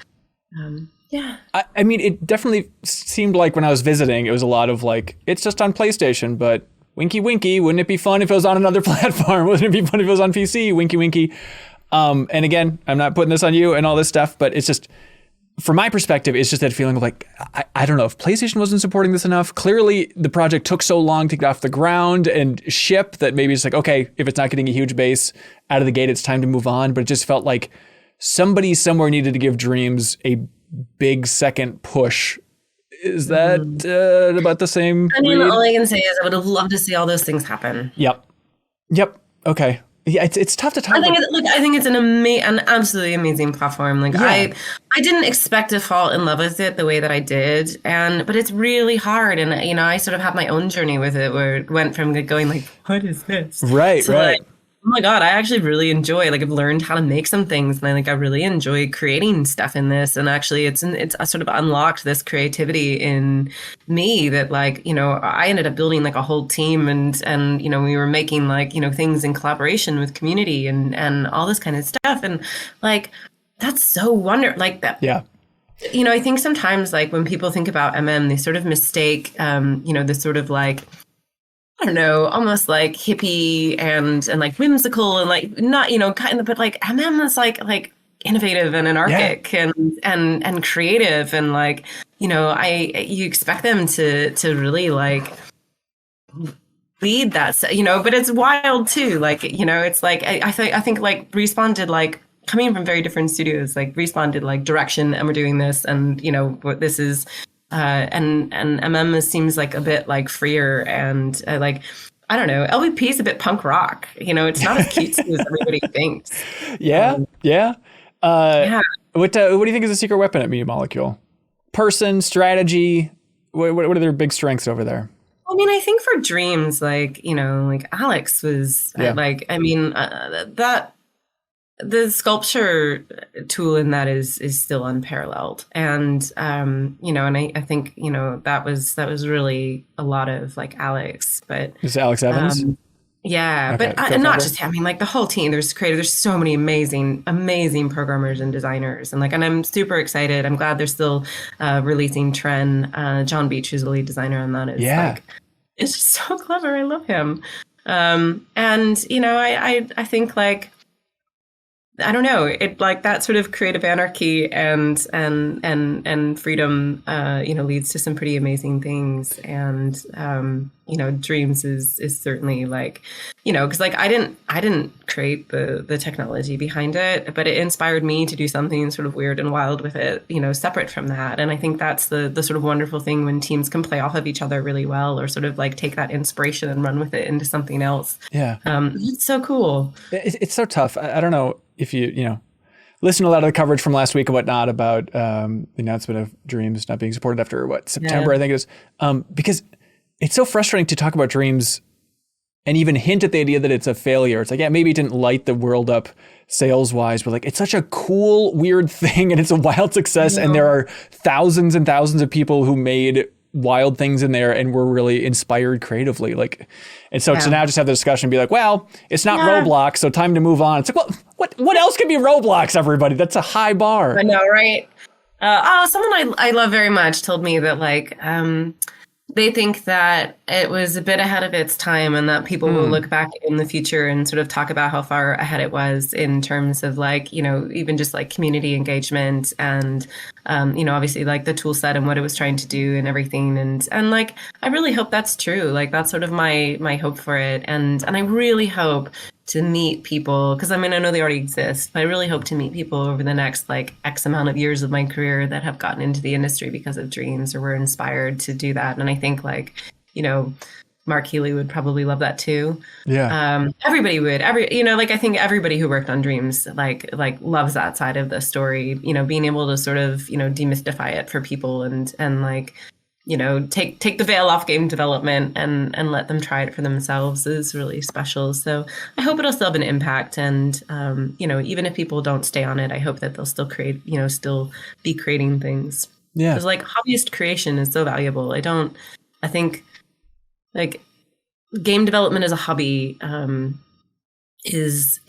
But, yeah. I mean, it definitely seemed like when I was visiting, it was a lot of like, it's just on PlayStation, but winky, winky, wouldn't it be fun if it was on another platform? Wouldn't it be fun if it was on PC? Winky, winky. And again, I'm not putting this on you and all this stuff, but it's just, from my perspective, it's just that feeling of like, I don't know if PlayStation wasn't supporting this enough. Clearly, the project took so long to get off the ground and ship that maybe it's like, okay, if it's not getting a huge base out of the gate, it's time to move on. But it just felt like somebody somewhere needed to give Dreams a big second push. Is that about the same? I mean, all I can say is I would have loved to see all those things happen. Yep. Okay. Yeah, it's tough to talk about. I think it's an absolutely amazing platform. Like I didn't expect to fall in love with it the way that I did, but it's really hard. And I sort of have my own journey with it, where it went from going like, what is this? Right. Like, oh my God, I actually really enjoy, like I've learned how to make some things, and I really enjoy creating stuff in this. And actually it's sort of unlocked this creativity in me that I ended up building like a whole team and we were making like, things in collaboration with community and all this kind of stuff. And like, that's so wonderful. Like that. Yeah. I think sometimes like when people think about they sort of mistake, this sort of like, I don't know, almost like hippie and like whimsical and like not, kind of, but like is like innovative and anarchic and creative and like, you expect them to really like lead that, but it's wild too. Like, it's like, I think like Respawn did like coming from very different studios, like Respawn did like direction and we're doing this and, what this is. And seems like a bit like freer and like, I don't know, LVP is a bit punk rock. It's not as cutesy as everybody thinks. Yeah. What do you think is a secret weapon at Media Molecule? Person, strategy. What are their big strengths over there? I mean, I think for Dreams, like, like Alyx was that. The sculpture tool in that is still unparalleled. And, and I think, that was really a lot of like Alyx, but. Is it Alyx Evans? Yeah, okay, but and not just him. I mean, like the whole team, there's so many amazing programmers and designers. And I'm super excited. I'm glad they're still releasing Tren. John Beach, who's the lead designer on that, is like, it's just so clever. I love him. And, I think like, I don't know, it like that sort of creative anarchy and freedom, leads to some pretty amazing things. And, Dreams is certainly like, because like I didn't create the technology behind it, but it inspired me to do something sort of weird and wild with it, separate from that. And I think that's the sort of wonderful thing when teams can play off of each other really well, or sort of like take that inspiration and run with it into something else. Yeah. It's so cool. It's so tough. I don't know if you listen to a lot of the coverage from last week and whatnot about the announcement of Dreams not being supported after September, I think it is, because it's so frustrating to talk about Dreams and even hint at the idea that it's a failure. It's like, yeah, maybe it didn't light the world up sales wise, but like it's such a cool, weird thing, and it's a wild success. And there are thousands and thousands of people who made wild things in there and were really inspired creatively. Like, and so to now just have the discussion and be like, well, it's not Roblox, so time to move on. It's like, well, what else could be Roblox, everybody? That's a high bar. I know, right? Someone I love very much told me that like they think that it was a bit ahead of its time, and that people will look back in the future and sort of talk about how far ahead it was in terms of like, you know, even just like community engagement and, you know, obviously like the tool set and what it was trying to do and everything. And like, I really hope that's true. Like, that's sort of my hope for it. And I really hope to meet people, because I mean, I know they already exist, but I really hope to meet people over the next like X amount of years of my career that have gotten into the industry because of dreams or were inspired to do that. And I think like, you know, Mark Healy would probably love that too. Yeah. Everybody would. You know, like I think everybody who worked on dreams like loves that side of the story. You know, being able to sort of, you know, demystify it for people and like, you know, take the veil off game development and let them try it for themselves is really special. So I hope it'll still have an impact. And, you know, even if people don't stay on it, I hope that they'll still create, you know, still be creating things. Yeah. Because like hobbyist creation is so valuable. I think like game development as a hobby is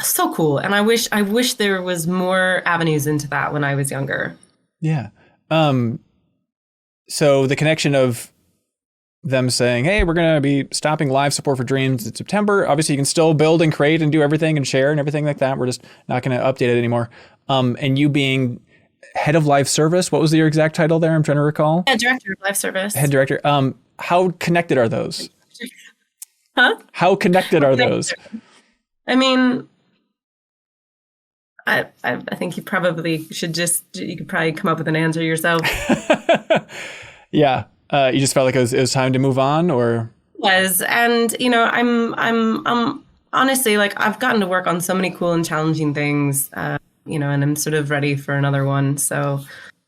so cool. And I wish there was more avenues into that when I was younger. Yeah. So the connection of them saying, hey, we're going to be stopping live support for Dreams in September. Obviously, you can still build and create and do everything and share and everything like that. We're just not going to update it anymore. And you being head of live service, what was your exact title there? I'm trying to recall. Yeah, director of live service. Head director. How connected are those? Huh? How connected are those? I mean, I think you probably should you could probably come up with an answer yourself. Yeah. You just felt like it was time to move on, or? Was. And, you know, I'm honestly, like, I've gotten to work on so many cool and challenging things, you know, and I'm sort of ready for another one. So,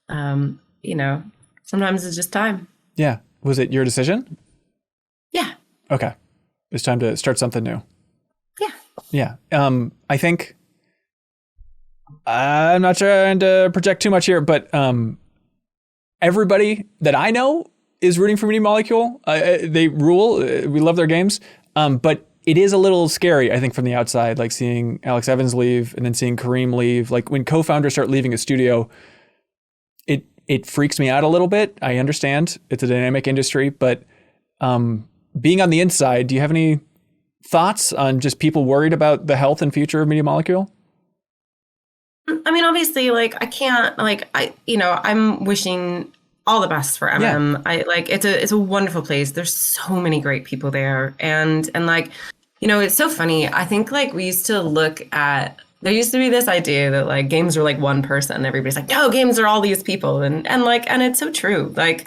you know, sometimes it's just time. Yeah. Was it your decision? Yeah. Okay. It's time to start something new. Yeah. Yeah. I think I'm not trying to project too much here, but everybody that I know is rooting for Media Molecule. They rule. We love their games. But it is a little scary, I think, from the outside, like seeing Alex Evans leave and then seeing Kareem leave. Like when co-founders start leaving a studio, it freaks me out a little bit. I understand it's a dynamic industry, but being on the inside, do you have any thoughts on just people worried about the health and future of Media Molecule? I mean, obviously, like, I can't, like, you know, I'm wishing all the best for MM. Yeah. It's a wonderful place. There's so many great people there. And like, you know, it's so funny. I think like we used to look at, there used to be this idea that like games are like one person. Everybody's like, no, games are all these people. And it's so true. Like,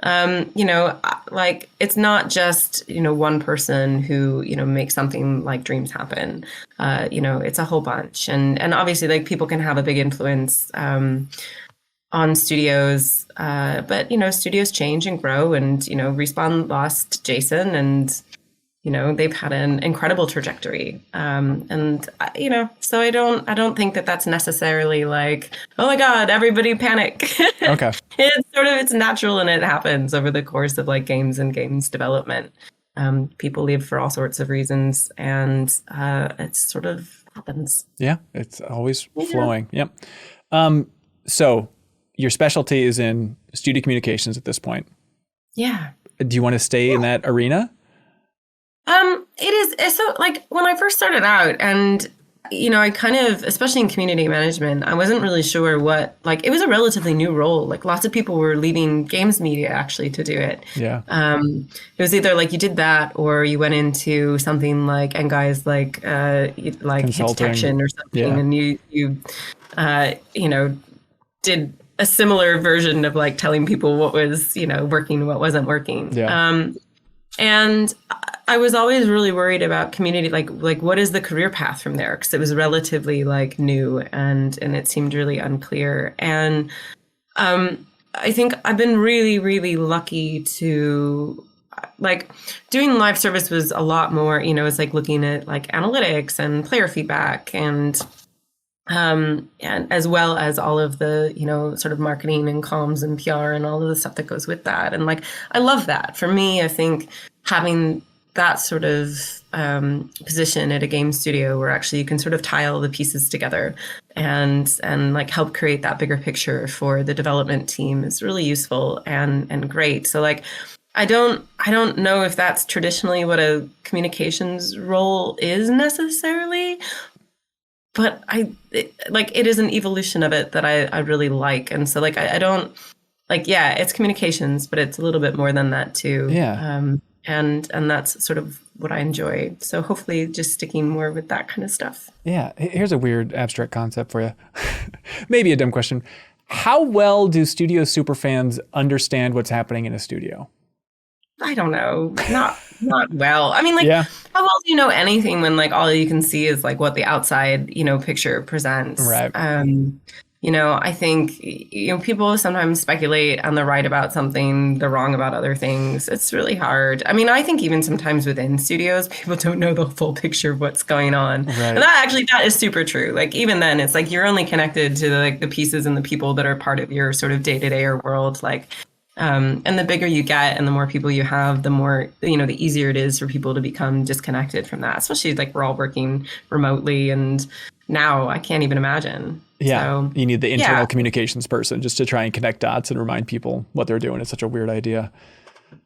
you know, like it's not just, you know, one person who, you know, makes something like Dreams happen. You know, it's a whole bunch. And obviously like people can have a big influence on studios. But, you know, studios change and grow, and, you know, Respawn lost Jason, and, you know, they've had an incredible trajectory. And, you know, so I don't think that that's necessarily like, oh my God, everybody panic. Okay. It's natural, and it happens over the course of like games and games development. People leave for all sorts of reasons, and it sort of happens. Yeah. It's always flowing. Yep. So your specialty is in studio communications at this point. Yeah. Do you want to stay in that arena? It's so like when I first started out, and, you know, I kind of, especially in community management, I wasn't really sure what, like, it was a relatively new role. Like lots of people were leaving games media actually to do it. Yeah. It was either like you did that or you went into something like, and guys like hit detection or something. Yeah. And you you know, did a similar version of like telling people what was, you know, working and what wasn't working. Yeah. And I was always really worried about community, like what is the career path from there? Because it was relatively like new, and it seemed really unclear. And I think I've been really, really lucky to like doing live service was a lot more, it's like looking at like analytics and player feedback and as well as all of the, sort of marketing and comms and PR and all of the stuff that goes with that. And like, I love that. For me, I think having that sort of position at a game studio where actually you can sort of tie all the pieces together and like help create that bigger picture for the development team is really useful and great. So like, I don't know if that's traditionally what a communications role is necessarily, but it is an evolution of it that I really like. And so like, I don't like, yeah, it's communications, but it's a little bit more than that too. Yeah. And that's sort of what I enjoy. So hopefully just sticking more with that kind of stuff. Yeah. Here's a weird abstract concept for you. Maybe a dumb question. How well do studio superfans understand what's happening in a studio? I don't know. Not well. I mean, like, Yeah. how well do you know anything when like all you can see is like what the outside, picture presents? Right. I think, people sometimes speculate on the right about something, the wrong about other things. It's really hard. I mean, I think even sometimes within studios, people don't know the full picture of what's going on. Right. And that is super true. Like, even then, it's like you're only connected to the pieces and the people that are part of your sort of day-to-day or world. Like, and the bigger you get and the more people you have, the more, the easier it is for people to become disconnected from that, especially like we're all working remotely. And now I can't even imagine. Yeah. So, you need the internal communications person just to try and connect dots and remind people what they're doing. It's such a weird idea.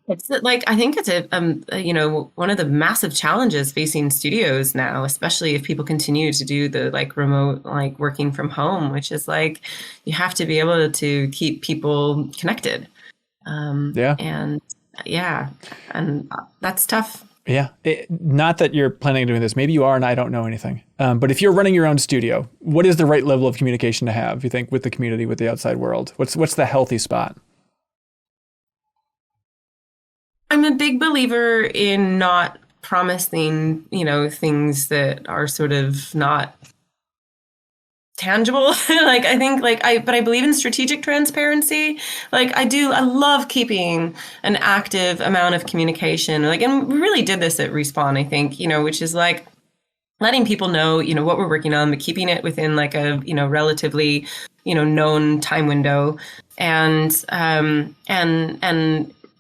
It's like, I think it's one of the massive challenges facing studios now, especially if people continue to do the like remote, like working from home, which is like, you have to be able to keep people connected. And that's tough. Yeah. Not that you're planning on doing this. Maybe you are, and I don't know anything. But if you're running your own studio, what is the right level of communication to have, you think, with the community, with the outside world? What's the healthy spot? I'm a big believer in not promising, things that are sort of not tangible. Like, I think but I believe in strategic transparency. Like, I love keeping an active amount of communication. Like, and we really did this at Respawn, I think, which is like letting people know, what we're working on, but keeping it within like a, relatively, known time window and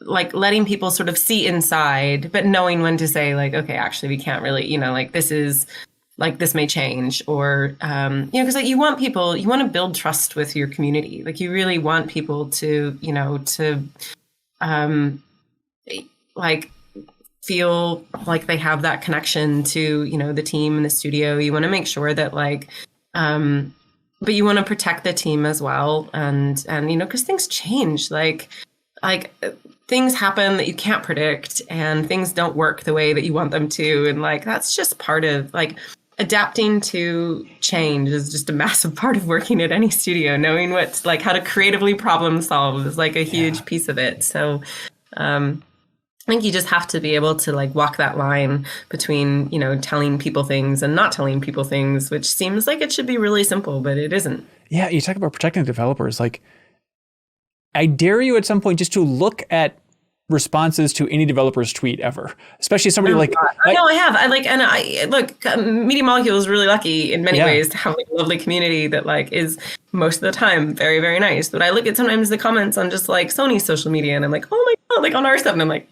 like letting people sort of see inside, but knowing when to say like, okay, actually we can't really, like this is like, this may change, or, because like you want to build trust with your community. Like, you really want people to, like feel like they have that connection to, the team and the studio. You want to make sure that like, but you want to protect the team as well. And, because things change, like things happen that you can't predict and things don't work the way that you want them to. And like, that's just part of like, adapting to change is just a massive part of working at any studio. Knowing what's like how to creatively problem solve is like a huge piece of it. So I think you just have to be able to like walk that line between, telling people things and not telling people things, which seems like it should be really simple, but it isn't. Yeah. You talk about protecting the developers. Like, I dare you at some point just to look at responses to any developer's tweet ever, especially somebody like. No, I have. Media Molecule is really lucky in many ways to have like a lovely community that like is most of the time very, very nice. But I look at sometimes the comments on just like Sony's social media and I'm like, oh my God, like on our stuff. And I'm like,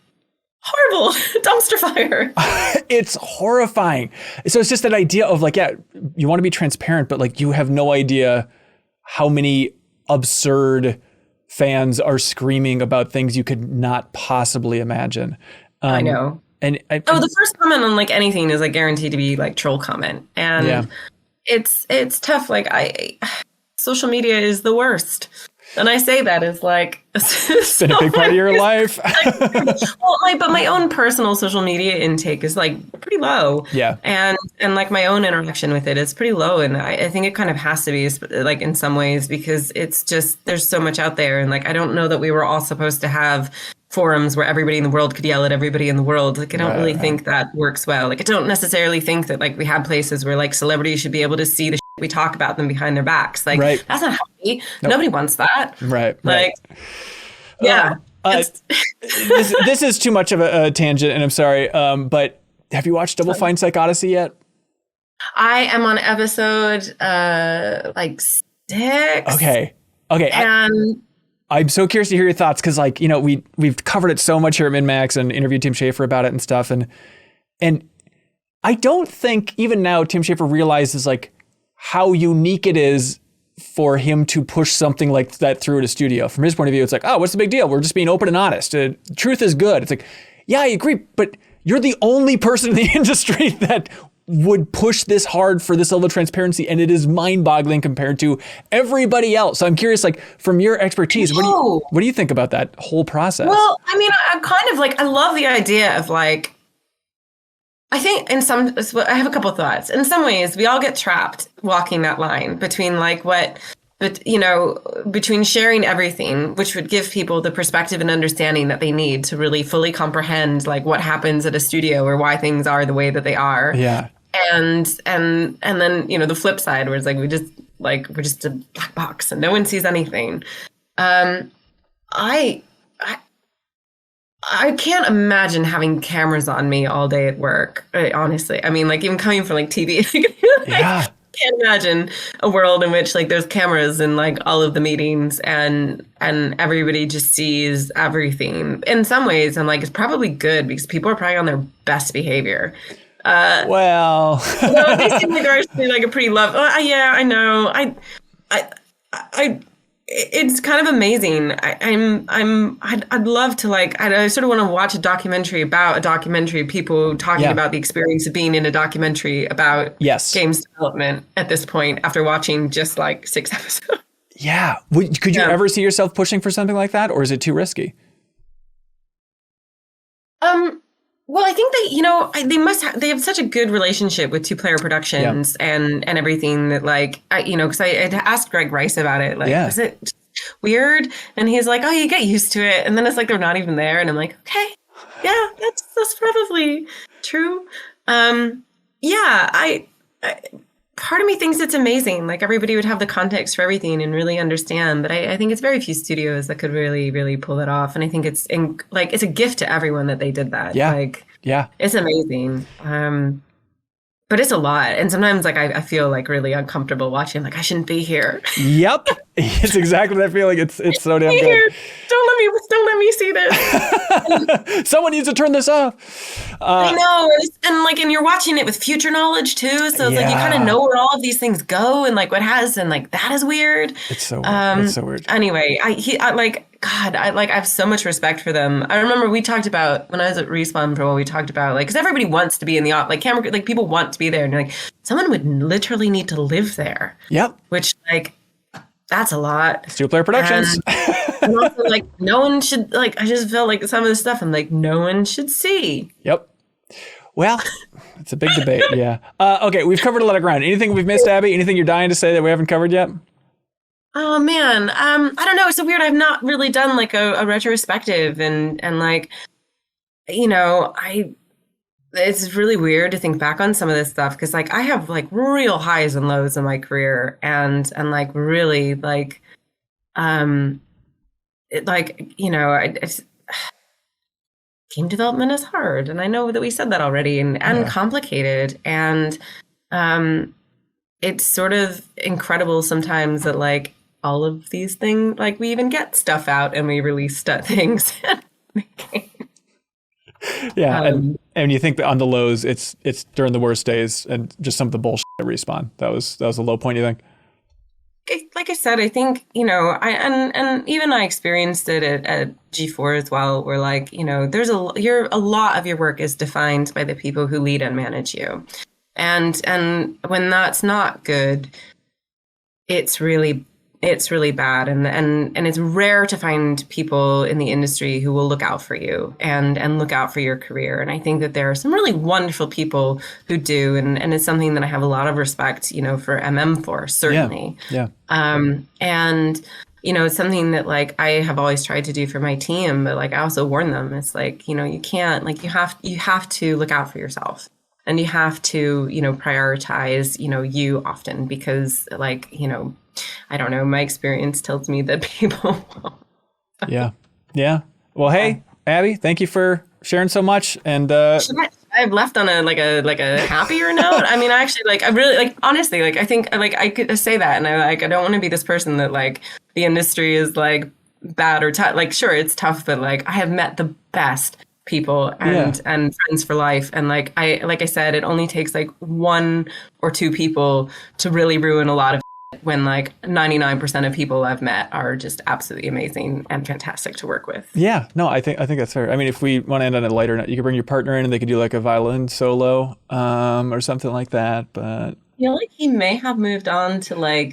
horrible, dumpster fire. It's horrifying. So it's just that idea of like, you want to be transparent, but like you have no idea how many absurd fans are screaming about things you could not possibly imagine. I know. And the first comment on like anything is like guaranteed to be like troll comment. And it's tough. Like social media is the worst. And I say that as like it's been a big part of your life. But my own personal social media intake is like pretty low. Yeah. And like my own interaction with it is pretty low. And I think it kind of has to be like in some ways because it's just there's so much out there. And like I don't know that we were all supposed to have forums where everybody in the world could yell at everybody in the world. Like, I don't really think that works well. Like, I don't necessarily think that like we have places where like celebrities should be able to see the shit we talk about them behind their backs. Like, that's not healthy. Nope. Nobody wants that. Right. Like, yeah. This is too much of a tangent, and I'm sorry. But have you watched Double Fine PyschOdyssey yet? I am on episode like 6. Okay. And I'm so curious to hear your thoughts because, like, you know, we've covered it so much here at MinnMax and interviewed Tim Schafer about it and stuff, and I don't think even now Tim Schafer realizes like how unique it is for him to push something like that through at a studio. From his point of view, it's like, oh, what's the big deal? We're just being open and honest. Truth is good. It's like, yeah, I agree, but you're the only person in the industry that would push this hard for this level of transparency, and it is mind-boggling compared to everybody else. So I'm curious, like, from your expertise, what do you think about that whole process? Well, I mean, I'm kind of like, I love the idea of like, I think I have a couple of thoughts. In some ways, we all get trapped walking that line between like between sharing everything, which would give people the perspective and understanding that they need to really fully comprehend like what happens at a studio or why things are the way that they are. Yeah. And then, you know, the flip side where it's like, we're just a black box and no one sees anything. I can't imagine having cameras on me all day at work. Honestly, I mean, like even coming from like TV, yeah. I can't imagine a world in which like there's cameras in like all of the meetings and everybody just sees everything. In some ways, I'm like, it's probably good because people are probably on their best behavior. Well, they seem like they're actually like a pretty yeah, I know. It's kind of amazing. I'd love to like, I sort of want to watch a documentary about a documentary, people talking about the experience of being in a documentary about games development at this point after watching just like 6 episodes. Yeah. Could you ever see yourself pushing for something like that, or is it too risky? Well, I think they, you know, they have such a good relationship with 2-Player Productions and everything that like, because I had asked Greg Rice about it. Like, was it weird? And he's like, oh, you get used to it. And then it's like, they're not even there. And I'm like, okay, yeah, that's probably true. Part of me thinks it's amazing. Like everybody would have the context for everything and really understand. But I think it's very few studios that could really, really pull that off. And I think it's a gift to everyone that they did that. Yeah. It's amazing. But it's a lot. And sometimes like I feel like really uncomfortable watching. Like I shouldn't be here. Yep. It's exactly that feeling. It's so damn good. Don't let me see this. Someone needs to turn this off. I know. And you're watching it with future knowledge too. So it's like you kind of know where all of these things go and like what has, and like that is weird. It's so weird. It's so weird. Anyway, I have so much respect for them. I remember we talked about when I was at Respawn Pro, we talked about like, because everybody wants to be in the camera, like people want to be there, and you're like, someone would literally need to live there. Yep. Which like, that's a lot. It's 2-Player Productions. And also like, no one should like. I just felt like some of the stuff I'm like, no one should see. Yep. Well, it's a big debate. Yeah. Okay, we've covered a lot of ground. Anything we've missed, Abbie? Anything you're dying to say that we haven't covered yet? Oh man, I don't know. It's so weird. I've not really done like a retrospective, and like, you know, it's really weird to think back on some of this stuff because like I have like real highs and lows in my career, and like really like, game development is hard, and I know that we said that already, and complicated, and it's sort of incredible sometimes that like all of these things, like we even get stuff out and we release things. Yeah, and you think that on the lows, it's during the worst days and just some of the bullshit at Respawn. That was a low point, you think? Like I said, I think, you know, and even I experienced it at G4 as well, where like, you know, a lot of your work is defined by the people who lead and manage you. And when that's not good, it's really bad. And it's rare to find people in the industry who will look out for you and look out for your career. And I think that there are some really wonderful people who do. And it's something that I have a lot of respect, you know, for for, certainly. Yeah. And, you know, it's something that like I have always tried to do for my team, but like I also warn them, it's like, you know, you can't, like you have to look out for yourself. And you have to, you know, prioritize, you know, you often, because like, you know, I don't know, my experience tells me that people won't. Yeah. Well, hey, Abbie, thank you for sharing so much. And I've left on a happier note. I mean, actually, I really honestly, I think I could say that, and I don't want to be this person that the industry is bad or tough. Sure, it's tough, but I have met the best people and friends for life, and I said, it only takes one or two people to really ruin a lot of when 99% of people I've met are just absolutely amazing and fantastic to work with. Yeah, no, I think that's fair. I mean, if we want to end on a lighter note, you could bring your partner in and they could do a violin solo or something like that. But I feel like he may have moved on to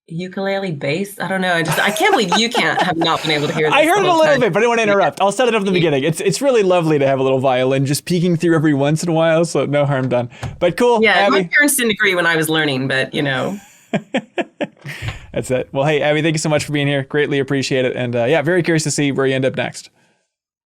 ukulele bass. I don't know. I can't believe you have not been able to hear this. I heard it a little bit, but I didn't want to interrupt. I'll set it up at the beginning. It's really lovely to have a little violin just peeking through every once in a while, so no harm done. But cool. Yeah, Abbie. my parents didn't agree when I was learning, but That's it. Well, hey, Abbie, thank you so much for being here. Greatly appreciate it. And very curious to see where you end up next.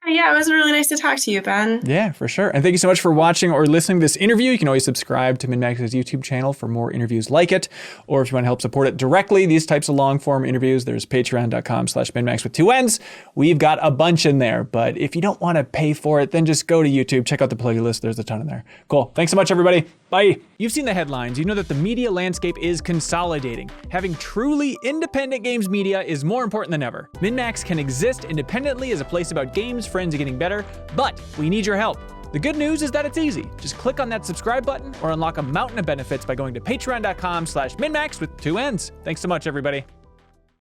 Yeah, it was really nice to talk to you, Ben. Yeah, for sure. And thank you so much for watching or listening to this interview. You can always subscribe to MinnMax's YouTube channel for more interviews like it. Or if you want to help support it directly, these types of long form interviews, there's patreon.com/MinnMax with 2 N's. We've got a bunch in there. But if you don't want to pay for it, then just go to YouTube, check out the Pligge list. There's a ton in there. Cool. Thanks so much, everybody. Bye. You've seen the headlines. You know that the media landscape is consolidating. Having truly independent games media is more important than ever. MinnMax can exist independently as a place about games, friends, and getting better, but we need your help. The good news is that it's easy. Just click on that subscribe button or unlock a mountain of benefits by going to patreon.com/MinnMax with 2 N's. Thanks so much, everybody.